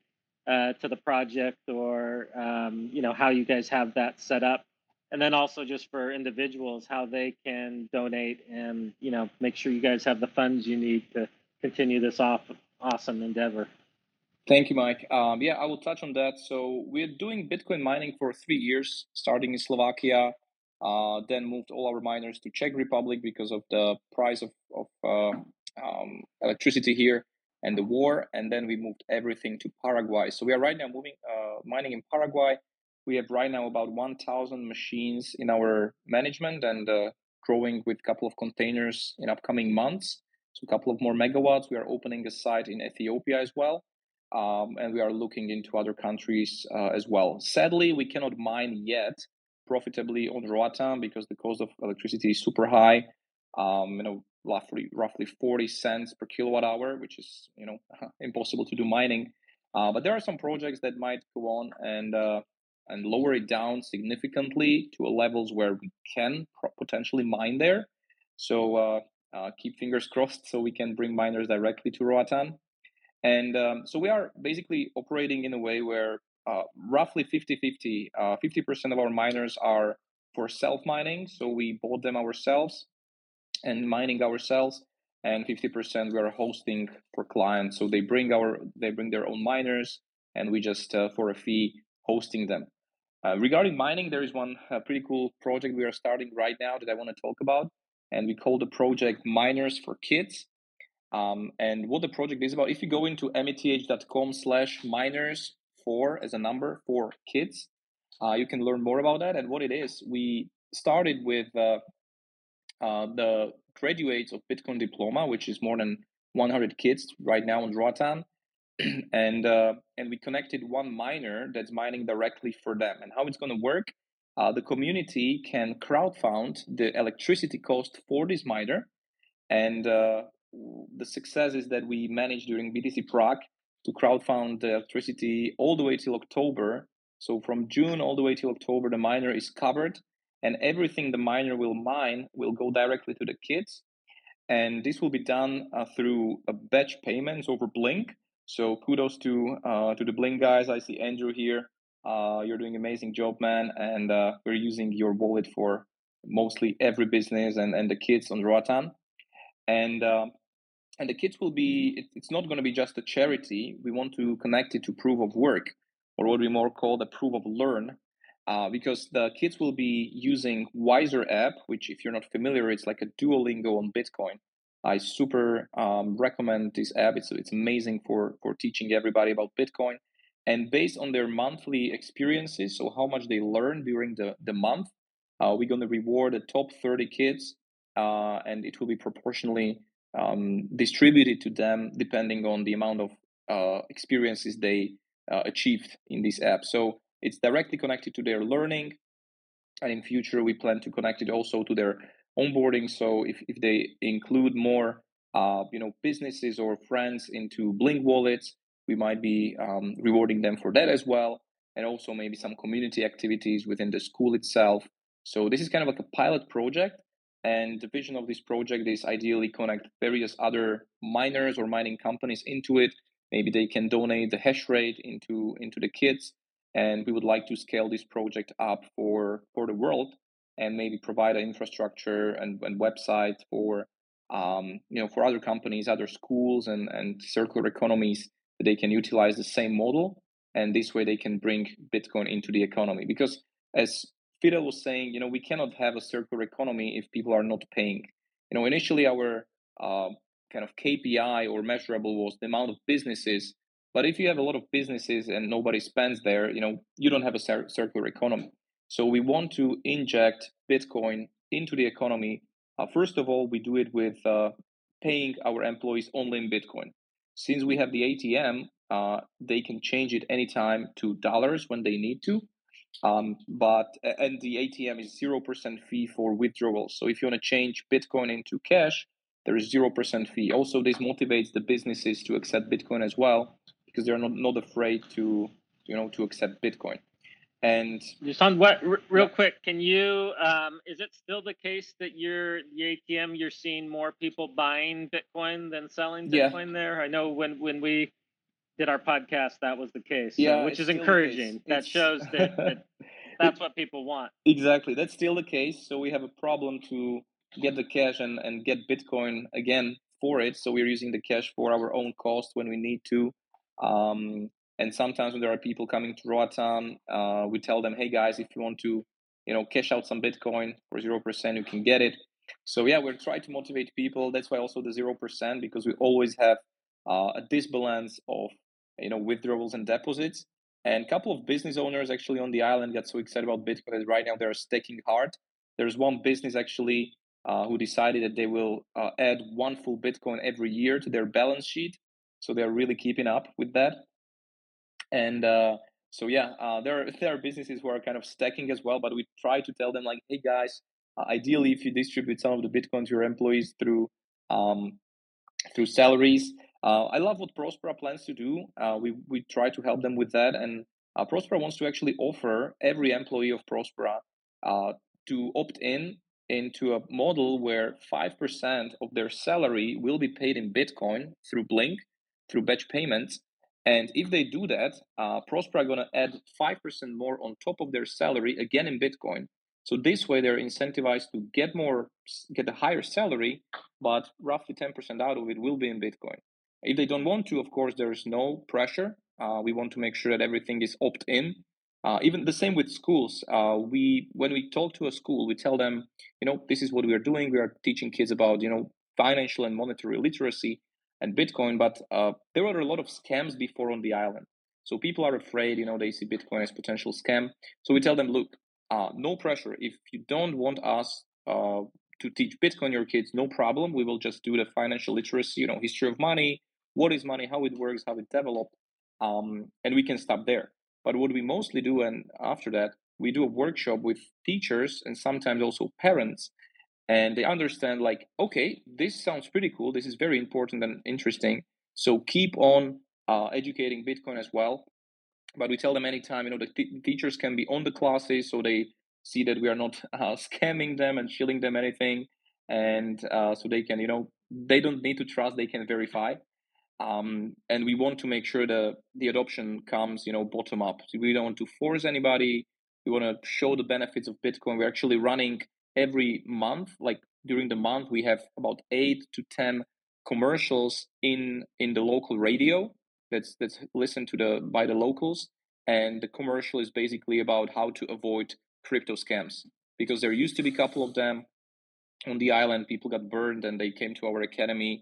to the project, or how you guys have that set up, and then also just for individuals how they can donate and make sure you guys have the funds you need to continue this awesome endeavor. Thank you, Mike. Yeah, I will touch on that. So we're doing Bitcoin mining for 3 years, starting in Slovakia, then moved all our miners to Czech Republic because of the price of electricity here and the war, and then we moved everything to Paraguay. So we are right now mining in Paraguay. We have right now about 1,000 machines in our management and growing with a couple of containers in upcoming months. So a couple of more megawatts. We are opening a site in Ethiopia as well. And we are looking into other countries as well. Sadly, we cannot mine yet profitably on Roatan because the cost of electricity is super high. Roughly 40 cents per kilowatt hour, which is impossible to do mining. But there are some projects that might go on and lower it down significantly to levels where we can potentially mine there. So keep fingers crossed so we can bring miners directly to Roatan. And so we are basically operating in a way where roughly 50-50, 50% of our miners are for self-mining. So we bought them ourselves and mining ourselves, and 50% we are hosting for clients. So they bring their own miners, and we just for a fee hosting them. Regarding mining, there is one pretty cool project we are starting right now that I want to talk about, and we call the project Miners for Kids. And what the project is about, if you go into meth.com/miners as a number for kids, you can learn more about that. And what it is, we started with the graduates of Bitcoin Diploma, which is more than 100 kids right now in Roatan. And we connected one miner that's mining directly for them. And how it's going to work, the community can crowdfund the electricity cost for this miner. And the success is that we managed during BTC Prague to crowdfund the electricity all the way till October. So from June all the way till October, the miner is covered, and everything the miner will mine will go directly to the kids. And this will be done through a batch payments over Blink. So kudos to the Blink guys. I see Andrew here. You're doing an amazing job, man. And we're using your wallet for mostly every business and the kids on Roatan. And the kids will be, it's not going to be just a charity. We want to connect it to proof of work, or what we more call the proof of learn, because the kids will be using Wiser app, which if you're not familiar, it's like a Duolingo on Bitcoin. I super recommend this app. It's amazing for teaching everybody about Bitcoin. And based on their monthly experiences, so how much they learn during the month, we're going to reward the top 30 kids, and it will be proportionally distributed to them depending on the amount of experiences they achieved in this app. So it's directly connected to their learning, and in future we plan to connect it also to their onboarding. So if they include more businesses or friends into Blink wallets, we might be rewarding them for that as well, and also maybe some community activities within the school itself. So this is kind of like a pilot project, and the vision of this project is ideally connect various other miners or mining companies into it. Maybe they can donate the hash rate into the kids, and we would like to scale this project up for the world. and maybe provide an infrastructure and website for for other companies, other schools, and circular economies that they can utilize the same model, and this way they can bring Bitcoin into the economy. Because as Fidel was saying, we cannot have a circular economy if people are not paying. Initially our kind of KPI or measurable was the amount of businesses, but if you have a lot of businesses and nobody spends there, you don't have a circular economy. So we want to inject Bitcoin into the economy. First of all, we do it with paying our employees only in Bitcoin. Since we have the ATM, they can change it anytime to dollars when they need to. And the ATM is 0% fee for withdrawals. So if you want to change Bitcoin into cash, there is 0% fee. Also, this motivates the businesses to accept Bitcoin as well, because they're not afraid to accept Bitcoin. And Dusan, real quick, can you is it still the case that the ATM, you're seeing more people buying Bitcoin than selling Bitcoin there? I know when we did our podcast, that was the case. So, which is encouraging. That shows that that's what people want. Exactly, that's still the case. So we have a problem to get the cash and get Bitcoin again for it. So we're using the cash for our own cost when we need to. And sometimes when there are people coming to Roatan, we tell them, hey guys, if you want to, cash out some Bitcoin for 0%, you can get it. So yeah, we're trying to motivate people. That's why also the 0%, because we always have a disbalance of withdrawals and deposits. And a couple of business owners actually on the island got so excited about Bitcoin that right now they're staking hard. There's one business actually who decided that they will add one full Bitcoin every year to their balance sheet. So they're really keeping up with that. And so yeah, there are businesses who are kind of stacking as well, but we try to tell them like, hey guys, ideally if you distribute some of the Bitcoin to your employees through salaries. I love what Prospera plans to do. We try to help them with that, and Prospera wants to actually offer every employee of Prospera to opt in into a model where 5% of their salary will be paid in Bitcoin through Blink, through batch payments. And if they do that, Prospera are going to add 5% more on top of their salary, again in Bitcoin. So this way they're incentivized to get a higher salary, but roughly 10% out of it will be in Bitcoin. If they don't want to, of course, there's no pressure. We want to make sure that everything is opt-in. Even the same with schools. When we talk to a school, we tell them, this is what we are doing. We are teaching kids about, financial and monetary literacy and Bitcoin. But there were a lot of scams before on the island. So people are afraid, they see Bitcoin as potential scam. So we tell them, look, no pressure. If you don't want us to teach Bitcoin your kids, no problem. We will just do the financial literacy, history of money, what is money, how it works, how it developed, and we can stop there. But what we mostly do, and after that, we do a workshop with teachers and sometimes also parents, and they understand like, okay, this sounds pretty cool. This is very important and interesting. So keep on educating Bitcoin as well. But we tell them anytime, the teachers can be on the classes, so they see that we are not scamming them and shilling them anything, and so they can, they don't need to trust, they can verify. And we want to make sure the adoption comes, bottom up. So we don't want to force anybody. We want to show the benefits of Bitcoin. We're actually running every month, like during the month, we have about 8 to 10 commercials in the local radio that's listened to by the locals. And the commercial is basically about how to avoid crypto scams, because there used to be a couple of them on the island. People got burned and they came to our academy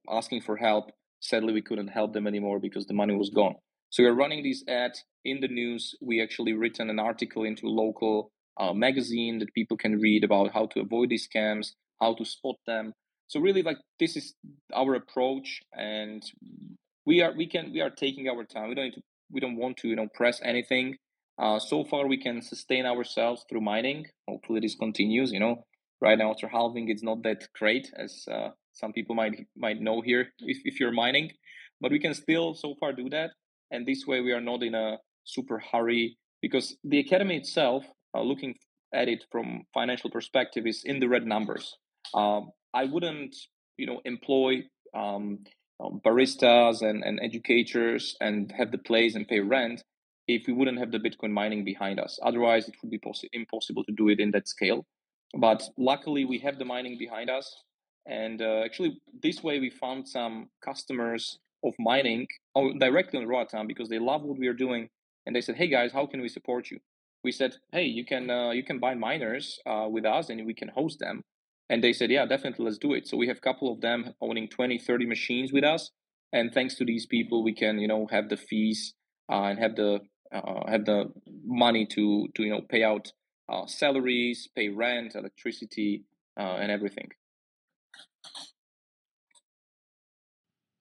asking for help. Sadly, we couldn't help them anymore because the money was gone. So we're running these ads in the news. We actually written an article into a local magazine that people can read about how to avoid these scams, how to spot them. So really, like, this is our approach, and we are taking our time. We don't want to press anything. So far, we can sustain ourselves through mining. Hopefully, this continues. Right now after halving, it's not that great, as some people might know here if you're mining, but we can still so far do that. And this way we are not in a super hurry, because the academy itself, looking at it from financial perspective, is in the red numbers. I wouldn't employ baristas and educators and have the place and pay rent if we wouldn't have the Bitcoin mining behind us. Otherwise, it would be impossible to do it in that scale. But luckily, we have the mining behind us. And actually, this way, we found some customers of mining directly on Roatan because they love what we are doing. And they said, hey, guys, how can we support you? We said, hey, you can buy miners with us and we can host them. And they said, yeah, definitely, let's do it. So we have a couple of them owning 20, 30 machines with us. And thanks to these people, we can, have the fees and have the money to pay out salaries, pay rent, electricity, and everything.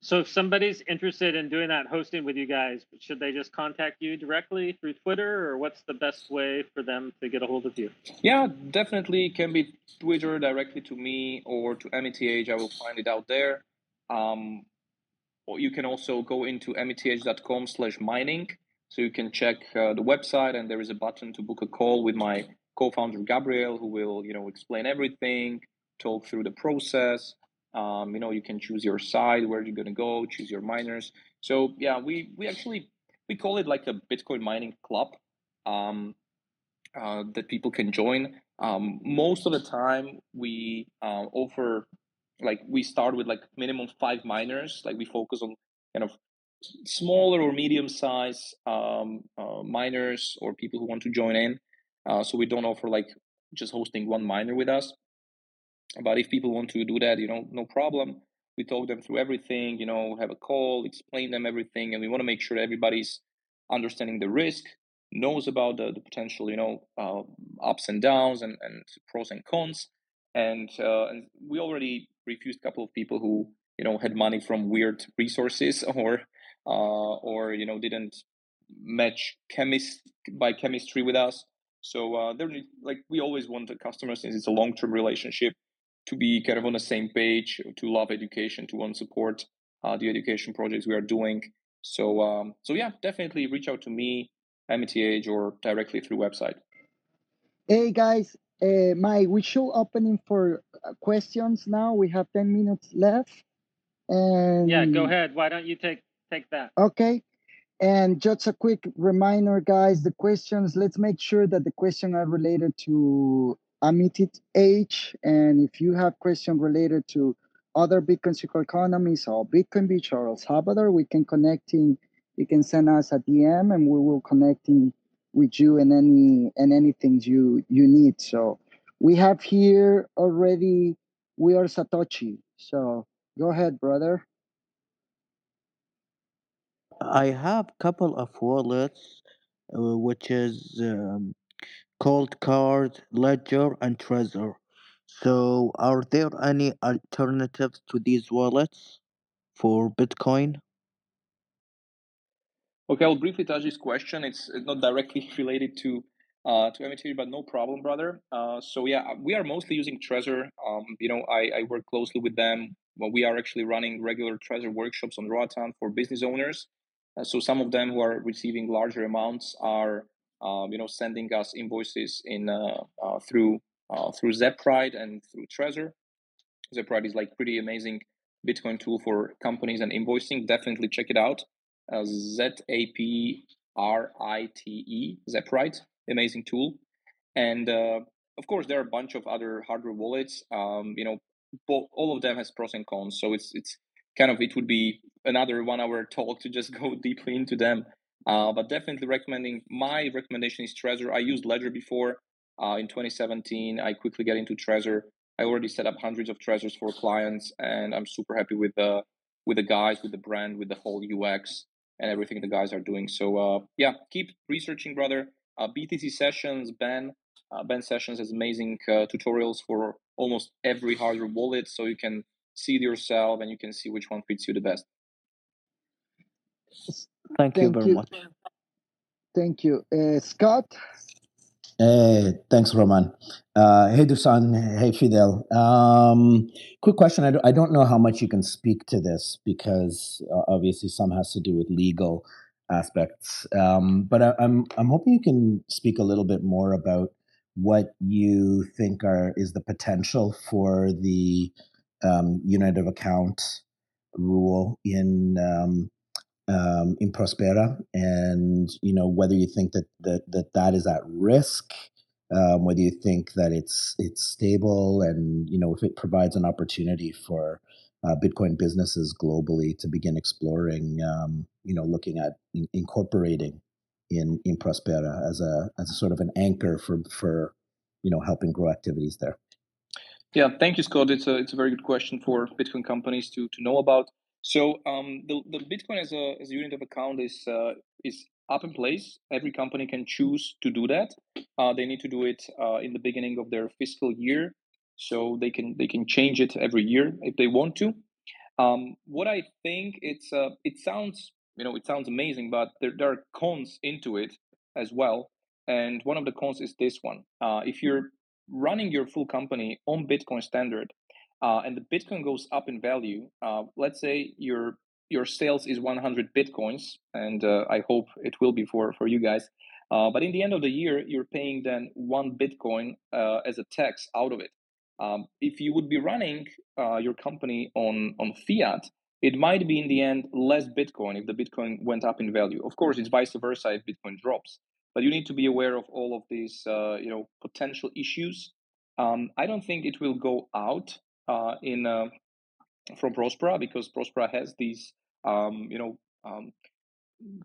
So if somebody's interested in doing that hosting with you guys, should they just contact you directly through Twitter, or what's the best way for them to get a hold of you? Yeah, definitely can be Twitter directly to me or to METH. I will find it out there. Or you can also go into meth.com/mining. So you can check the website, and there is a button to book a call with my co-founder Gabriel, who will explain everything, talk through the process. You can choose your side, where you're gonna go, choose your miners. So yeah, we actually we call it like a Bitcoin mining club that people can join. Most of the time, we offer we start with minimum 5 miners. Like we focus on kind of smaller or medium size miners or people who want to join in. So we don't offer just hosting one miner with us. But if people want to do that, no problem. We talk them through everything, have a call, explain them everything, and we want to make sure everybody's understanding the risk, knows about the potential, ups and downs and pros and cons. And we already refused a couple of people who, had money from weird resources or didn't match by chemistry with us. So they're we always want the customer, since it's a long-term relationship, to be kind of on the same page, to love education, to want to support the education projects we are doing. So yeah, definitely reach out to me, METH, or directly through website. Hey guys, we should opening for questions now. We have 10 minutes left. And yeah, go ahead. Why don't you take that? Okay. And just a quick reminder, guys, the questions, let's make sure that the questions are related to Amit's age. And if you have questions related to other Bitcoin economies or Bitcoin Beach or El Salvador, we can connecting. You can send us a DM and we will connecting with you and anything you need. So we have here already, we are Satoshi. So go ahead, brother. I have couple of wallets, which is Cold Card, Ledger, and Trezor. So, are there any alternatives to these wallets for Bitcoin? Okay, I'll briefly touch this question. It's not directly related to METH, but no problem, brother. So yeah, we are mostly using Trezor. I work closely with them. Well, we are actually running regular Trezor workshops on Roatan for business owners. So some of them who are receiving larger amounts are, sending us invoices through Zepride and through Trezor. Zepride is pretty amazing Bitcoin tool for companies and invoicing. Definitely check it out. Zaprite, Zeprite, amazing tool. And of course, there are a bunch of other hardware wallets. All of them has pros and cons. So it's kind of, it would be another 1 hour talk to just go deeply into them. But definitely my recommendation is Trezor. I used Ledger before. In 2017, I quickly get into Trezor. I already set up hundreds of Trezors for clients, and I'm super happy with the guys, with the brand, with the whole UX and everything the guys are doing. So yeah, keep researching, brother. BTC Sessions, Ben Sessions has amazing tutorials for almost every hardware wallet, so you can see it yourself and you can see which one fits you the best. Thank you very much. Thank you. Scott? Thanks, Roman. Hey, Dusan. Hey, Fidel. Quick question. I don't know how much you can speak to this because obviously some has to do with legal aspects. But I'm hoping you can speak a little bit more about what you think is the potential for the unit of account rule in in Prospera, and whether you think that is at risk, whether you think that it's stable, and if it provides an opportunity for Bitcoin businesses globally to begin exploring, looking at incorporating in Prospera as a sort of an anchor for helping grow activities there. Yeah, thank you, Scott. It's a very good question for Bitcoin companies to know about. So the Bitcoin as a unit of account is up in place. Every company can choose to do that. They need to do it in the beginning of their fiscal year, so they can change it every year if they want to. What I think it sounds it sounds amazing, but there are cons into it as well. And one of the cons is this one: if you're running your full company on Bitcoin standard, and the Bitcoin goes up in value, let's say your sales is 100 Bitcoins, and I hope it will be for you guys. But in the end of the year, you're paying then 1 Bitcoin as a tax out of it. If you would be running your company on fiat, it might be in the end less Bitcoin if the Bitcoin went up in value. Of course, it's vice versa if Bitcoin drops. But you need to be aware of all of these, potential issues. I don't think it will go out from Prospera, because Prospera has these,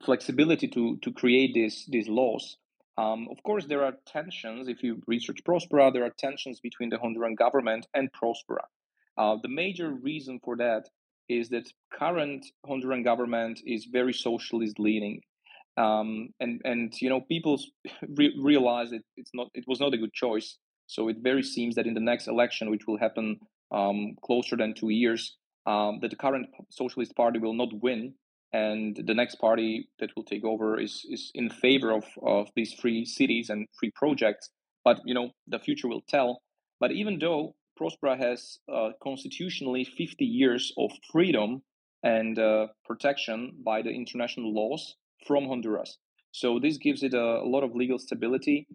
flexibility to create these laws. Of course, there are tensions. If you research Prospera, there are tensions between the Honduran government and Prospera. The major reason for that is that current Honduran government is very socialist leaning, and people realize that it was not a good choice. So it very seems that in the next election, which will happen closer than 2 years, that the current socialist party will not win, and the next party that will take over is in favor of these free cities and free projects. But the future will tell. But even though Prospera has constitutionally 50 years of freedom and protection by the international laws from Honduras, so this gives it a lot of legal stability.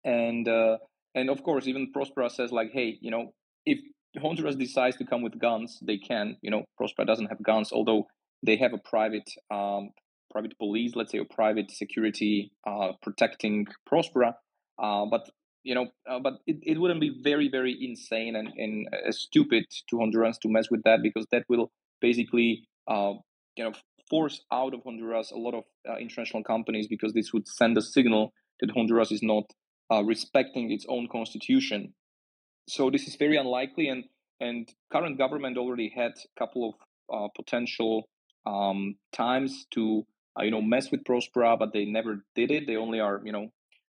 And of course, even Prospera says, like, hey, if Honduras decides to come with guns, they can. Prospera doesn't have guns, although they have a private police, let's say, a private security protecting Prospera. But it wouldn't be very, very insane and stupid to Hondurans to mess with that, because that will basically force out of Honduras a lot of international companies, because this would send a signal that Honduras is not respecting its own constitution. So this is very unlikely, and current government already had a couple of potential times to mess with Prospera, but they never did it. They only are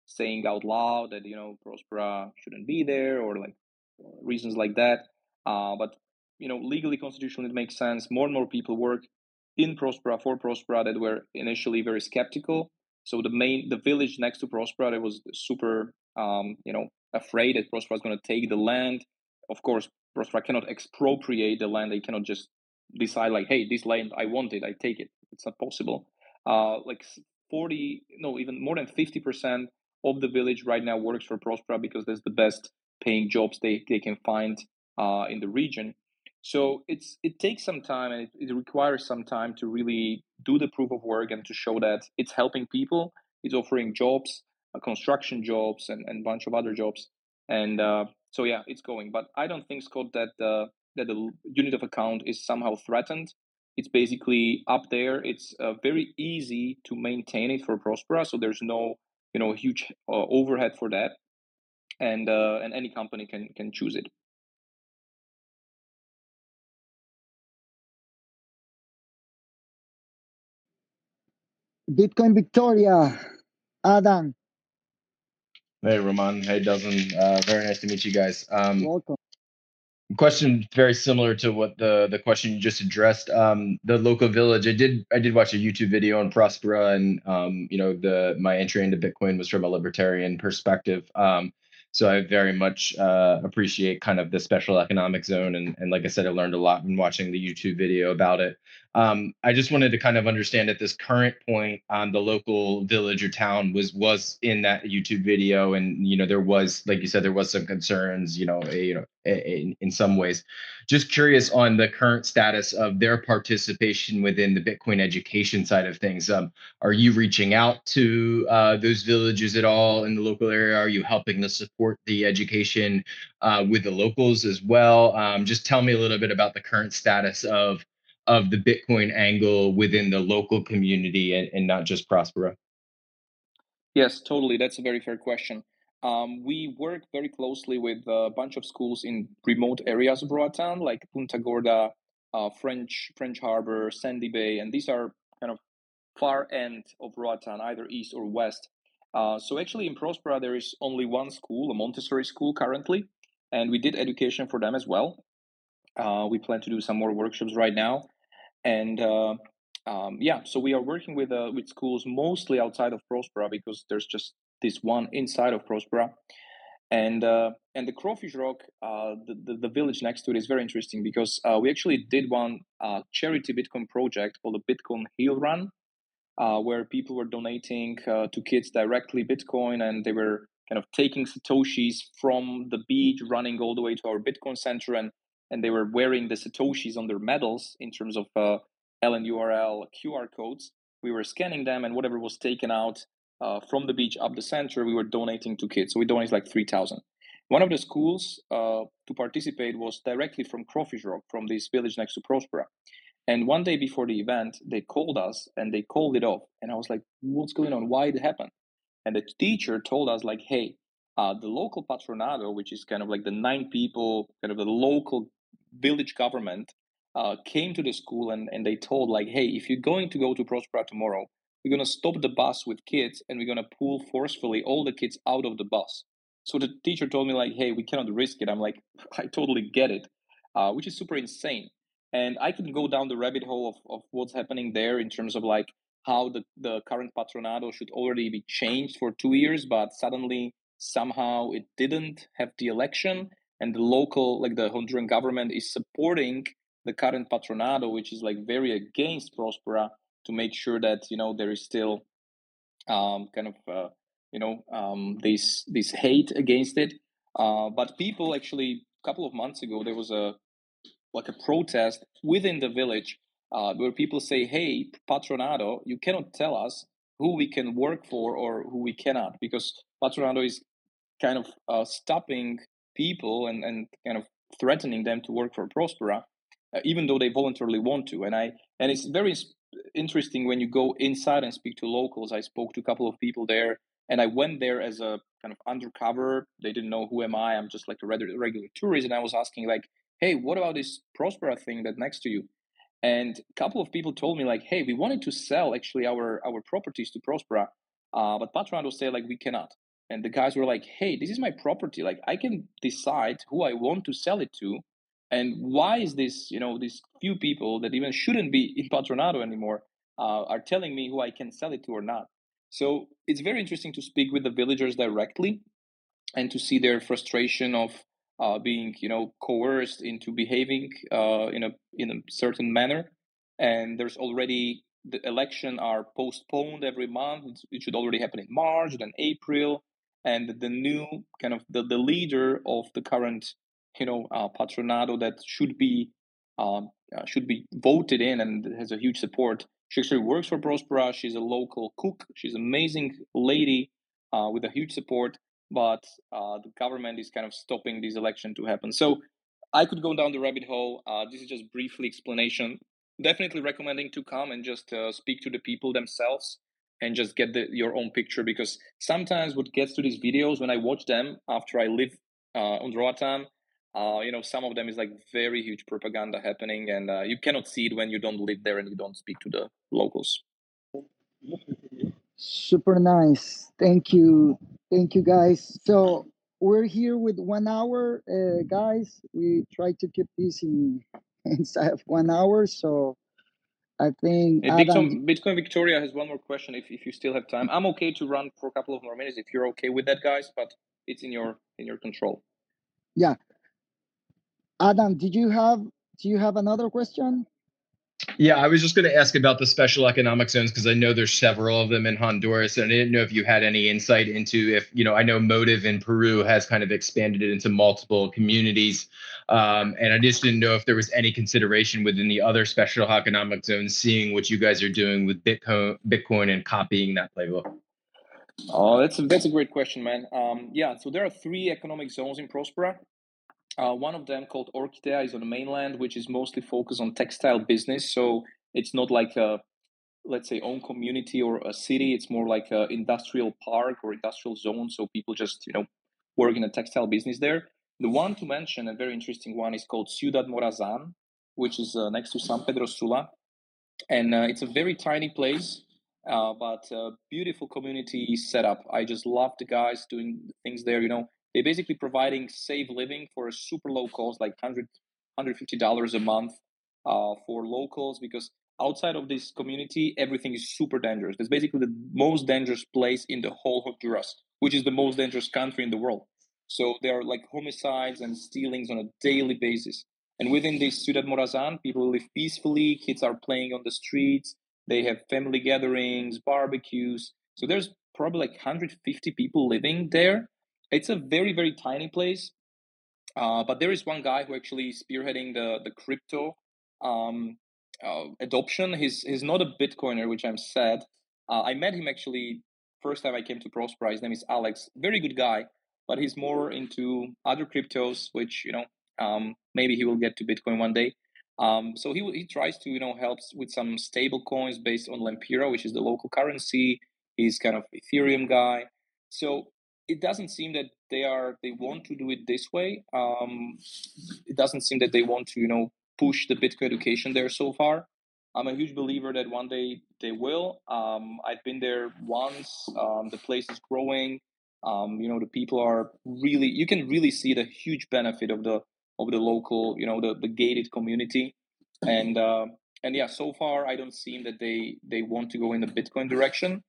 saying out loud that Prospera shouldn't be there, or like reasons like that. But legally, constitutionally, it makes sense. More and more people work in Prospera for Prospera that were initially very skeptical. So the village next to Prospera, it was super afraid that Prospera is going to take the land. Of course, Prospera cannot expropriate the land. They cannot just decide like, hey, this land, I want it, I take it. It's not possible. Like 40, no, even more than 50% of the village right now works for Prospera, because that's the best paying jobs they can find in the region. So it takes some time, and it requires some time to really do the proof of work and to show that it's helping people. It's offering jobs, construction jobs, and a bunch of other jobs. And so yeah, it's going. But I don't think, Scott, that the unit of account is somehow threatened. It's basically up there. It's very easy to maintain it for Prospera, so there's no huge overhead for that, and any company can choose it. Bitcoin Victoria, Adam, Hey, Roman. Hey, Delvin. Very nice to meet you guys. welcome. Question very similar to what the question you just addressed. The local village. I did watch a YouTube video on Prospera, and my entry into Bitcoin was from a libertarian perspective. So I very much appreciate kind of the special economic zone, and like I said, I learned a lot when watching the YouTube video about it. I just wanted to kind of understand at this current point, the local village or town was in that YouTube video, and there was, like you said, there was some concerns, in some ways. Just curious on the current status of their participation within the Bitcoin education side of things. Are you reaching out to those villages at all in the local area? Are you helping to support the education with the locals as well? Just tell me a little bit about the current status of the Bitcoin angle within the local community and not just Prospera. Yes, totally. That's a very fair question. We work very closely with a bunch of schools in remote areas of Roatan, like Punta Gorda, French Harbor, Sandy Bay, and these are kind of far end of Roatan, either east or west. So actually, in Prospera, there is only one school, a Montessori school currently, and we did education for them as well. We plan to do some more workshops right now, and yeah, so we are working with schools mostly outside of Prospera because there's just this one inside of Prospera, and the Crawfish Rock, the village next to it is very interesting because we actually did one charity Bitcoin project called the Bitcoin Hill Run, where people were donating to kids directly Bitcoin, and they were kind of taking Satoshis from the beach, running all the way to our Bitcoin center, and they were wearing the Satoshis on their medals in terms of LNURL QR codes. We were scanning them, and whatever was taken out from the beach up the center, we were donating to kids. So we donated like 3,000. One of the schools to participate was directly from Crawfish Rock, from this village next to Prospera. And one day before the event, they called us and they called it off. And I was like, what's going on? Why it happened? And the teacher told us, like, hey, the local patronado, which is kind of like the 9 people, kind of the local village government, came to the school and they told, like, hey, if you're going to go to Prospera tomorrow, we're going to stop the bus with kids and we're going to pull forcefully all the kids out of the bus. So the teacher told me, like, hey, we cannot risk it. I'm like, I totally get it, which is super insane. And I can go down the rabbit hole of what's happening there in terms of like how the current patronado should already be changed for 2 years, but suddenly somehow it didn't have the election, and the local, like the Honduran government, is supporting the current patronado, which is like very against Prospera, to make sure that there is still this hate against it. But people actually, a couple of months ago, there was a protest within the village where people say, hey, patronado, you cannot tell us who we can work for or who we cannot, because patronado is kind of stopping people and kind of threatening them to work for Prospera, even though they voluntarily want to. And it's very interesting when you go inside and speak to locals. I spoke to a couple of people there, and I went there as a kind of undercover. They didn't know who am I. I'm just like a regular tourist, and I was asking like, hey, what about this Prospera thing that next to you? And a couple of people told me like, hey, we wanted to sell actually our properties to Prospera, but Patronado said like we cannot. And the guys were like, hey, this is my property. Like I can decide who I want to sell it to. And why is this, these few people that even shouldn't be in Patronado anymore are telling me who I can sell it to or not? So it's very interesting to speak with the villagers directly and to see their frustration of being coerced into behaving in a certain manner. And there's already, the election are postponed every month. It should already happen in March, then April, and the new kind of the leader of the current patronado that should be voted in and has a huge support. She actually works for Prospera. She's a local cook. She's an amazing lady with a huge support, but the government is kind of stopping this election to happen. So I could go down the rabbit hole. This is just briefly explanation. Definitely recommending to come and just speak to the people themselves and just get your own picture, because sometimes what gets to these videos when I watch them after I live on Roatan, some of them is like very huge propaganda happening, and you cannot see it when you don't live there and you don't speak to the locals. Super nice. Thank you. Thank you, guys. So we're here with 1 hour, guys. We try to keep this inside of 1 hour. So I think Bitcoin Victoria has one more question. If you still have time, I'm okay to run for a couple of more minutes if you're okay with that, guys. But it's in your control. Yeah. Adam, do you have another question? Yeah, I was just going to ask about the special economic zones because I know there's several of them in Honduras, and I didn't know if you had any insight into if, I know Motive in Peru has kind of expanded it into multiple communities. And I just didn't know if there was any consideration within the other special economic zones, seeing what you guys are doing with Bitcoin and copying that playbook. Oh, that's a great question, man. Yeah, so there are 3 economic zones in Prospera. One of them called Orchidea is on the mainland, which is mostly focused on textile business. So it's not like a, let's say, own community or a city. It's more like an industrial park or industrial zone. So people just, work in a textile business there. The one to mention, a very interesting one, is called Ciudad Morazan, which is next to San Pedro Sula. And it's a very tiny place, but beautiful community setup. I just love the guys doing things there. They're basically providing safe living for a super low cost, like $150 a month for locals, because outside of this community, everything is super dangerous. It's basically the most dangerous place in the whole Honduras, which is the most dangerous country in the world. So there are like homicides and stealings on a daily basis. And within this Ciudad Morazan, people live peacefully. Kids are playing on the streets. They have family gatherings, barbecues. So there's probably like 150 people living there. It's a very, very tiny place. But there is one guy who actually is spearheading the crypto adoption. He's not a Bitcoiner, which I'm sad. I met him actually first time I came to Prospera. His name is Alex. Very good guy, but he's more into other cryptos, which maybe he will get to Bitcoin one day. So he tries to helps with some stable coins based on Lempira, which is the local currency. He's kind of Ethereum guy. So it doesn't seem that they want to do it this way. It doesn't seem that they want to push the Bitcoin education there so far. I'm a huge believer that one day they will. I've been there once. The place is growing. The people are really. You can really see the huge benefit of the local, the gated community, and yeah. So far, I don't see that they want to go in the Bitcoin direction,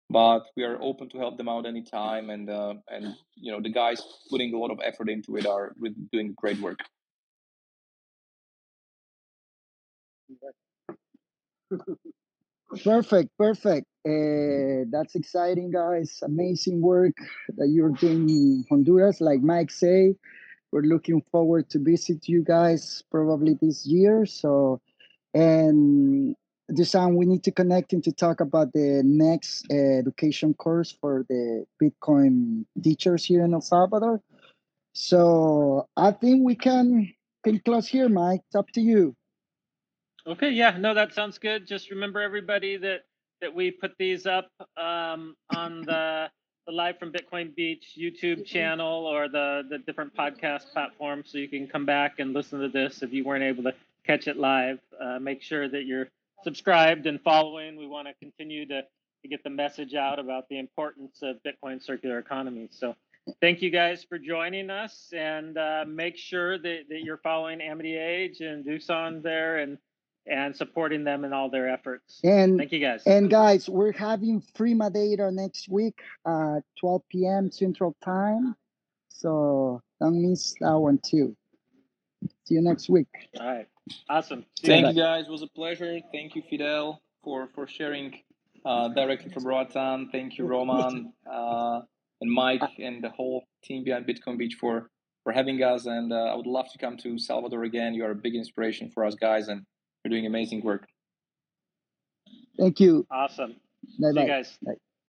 but we are open to help them out anytime. And the guys putting a lot of effort into it are really doing great work. Perfect, perfect. That's exciting, guys. Amazing work that you're doing in Honduras. Like Mike say, we're looking forward to visit you guys probably this year. So, and Dusan, we need to connect and to talk about the next education course for the Bitcoin teachers here in El Salvador. So I think we can close here, Mike. It's up to you. Okay, yeah, no, that sounds good. Just remember, everybody, that we put these up on the Live from Bitcoin Beach YouTube channel or the different podcast platforms, so you can come back and listen to this if you weren't able to catch it live. Make sure that you're subscribed and following. We want to continue to get the message out about the importance of Bitcoin circular economy. So thank you guys for joining us, and make sure that you're following Amity Age and Dusan there and supporting them in all their efforts. And thank you, guys. And guys, we're having free Madeira next week at 12 p.m. Central Time. So don't miss that one too. See you next week. All right. Awesome. Thank you, guys. It was a pleasure. Thank you, Fidel, for sharing directly from Roatan. Thank you, Roman, and Mike, and the whole team behind Bitcoin Beach for having us. And I would love to come to Salvador again. You are a big inspiration for us, guys, and you're doing amazing work. Thank you. Awesome. Bye-bye. See you guys. Bye.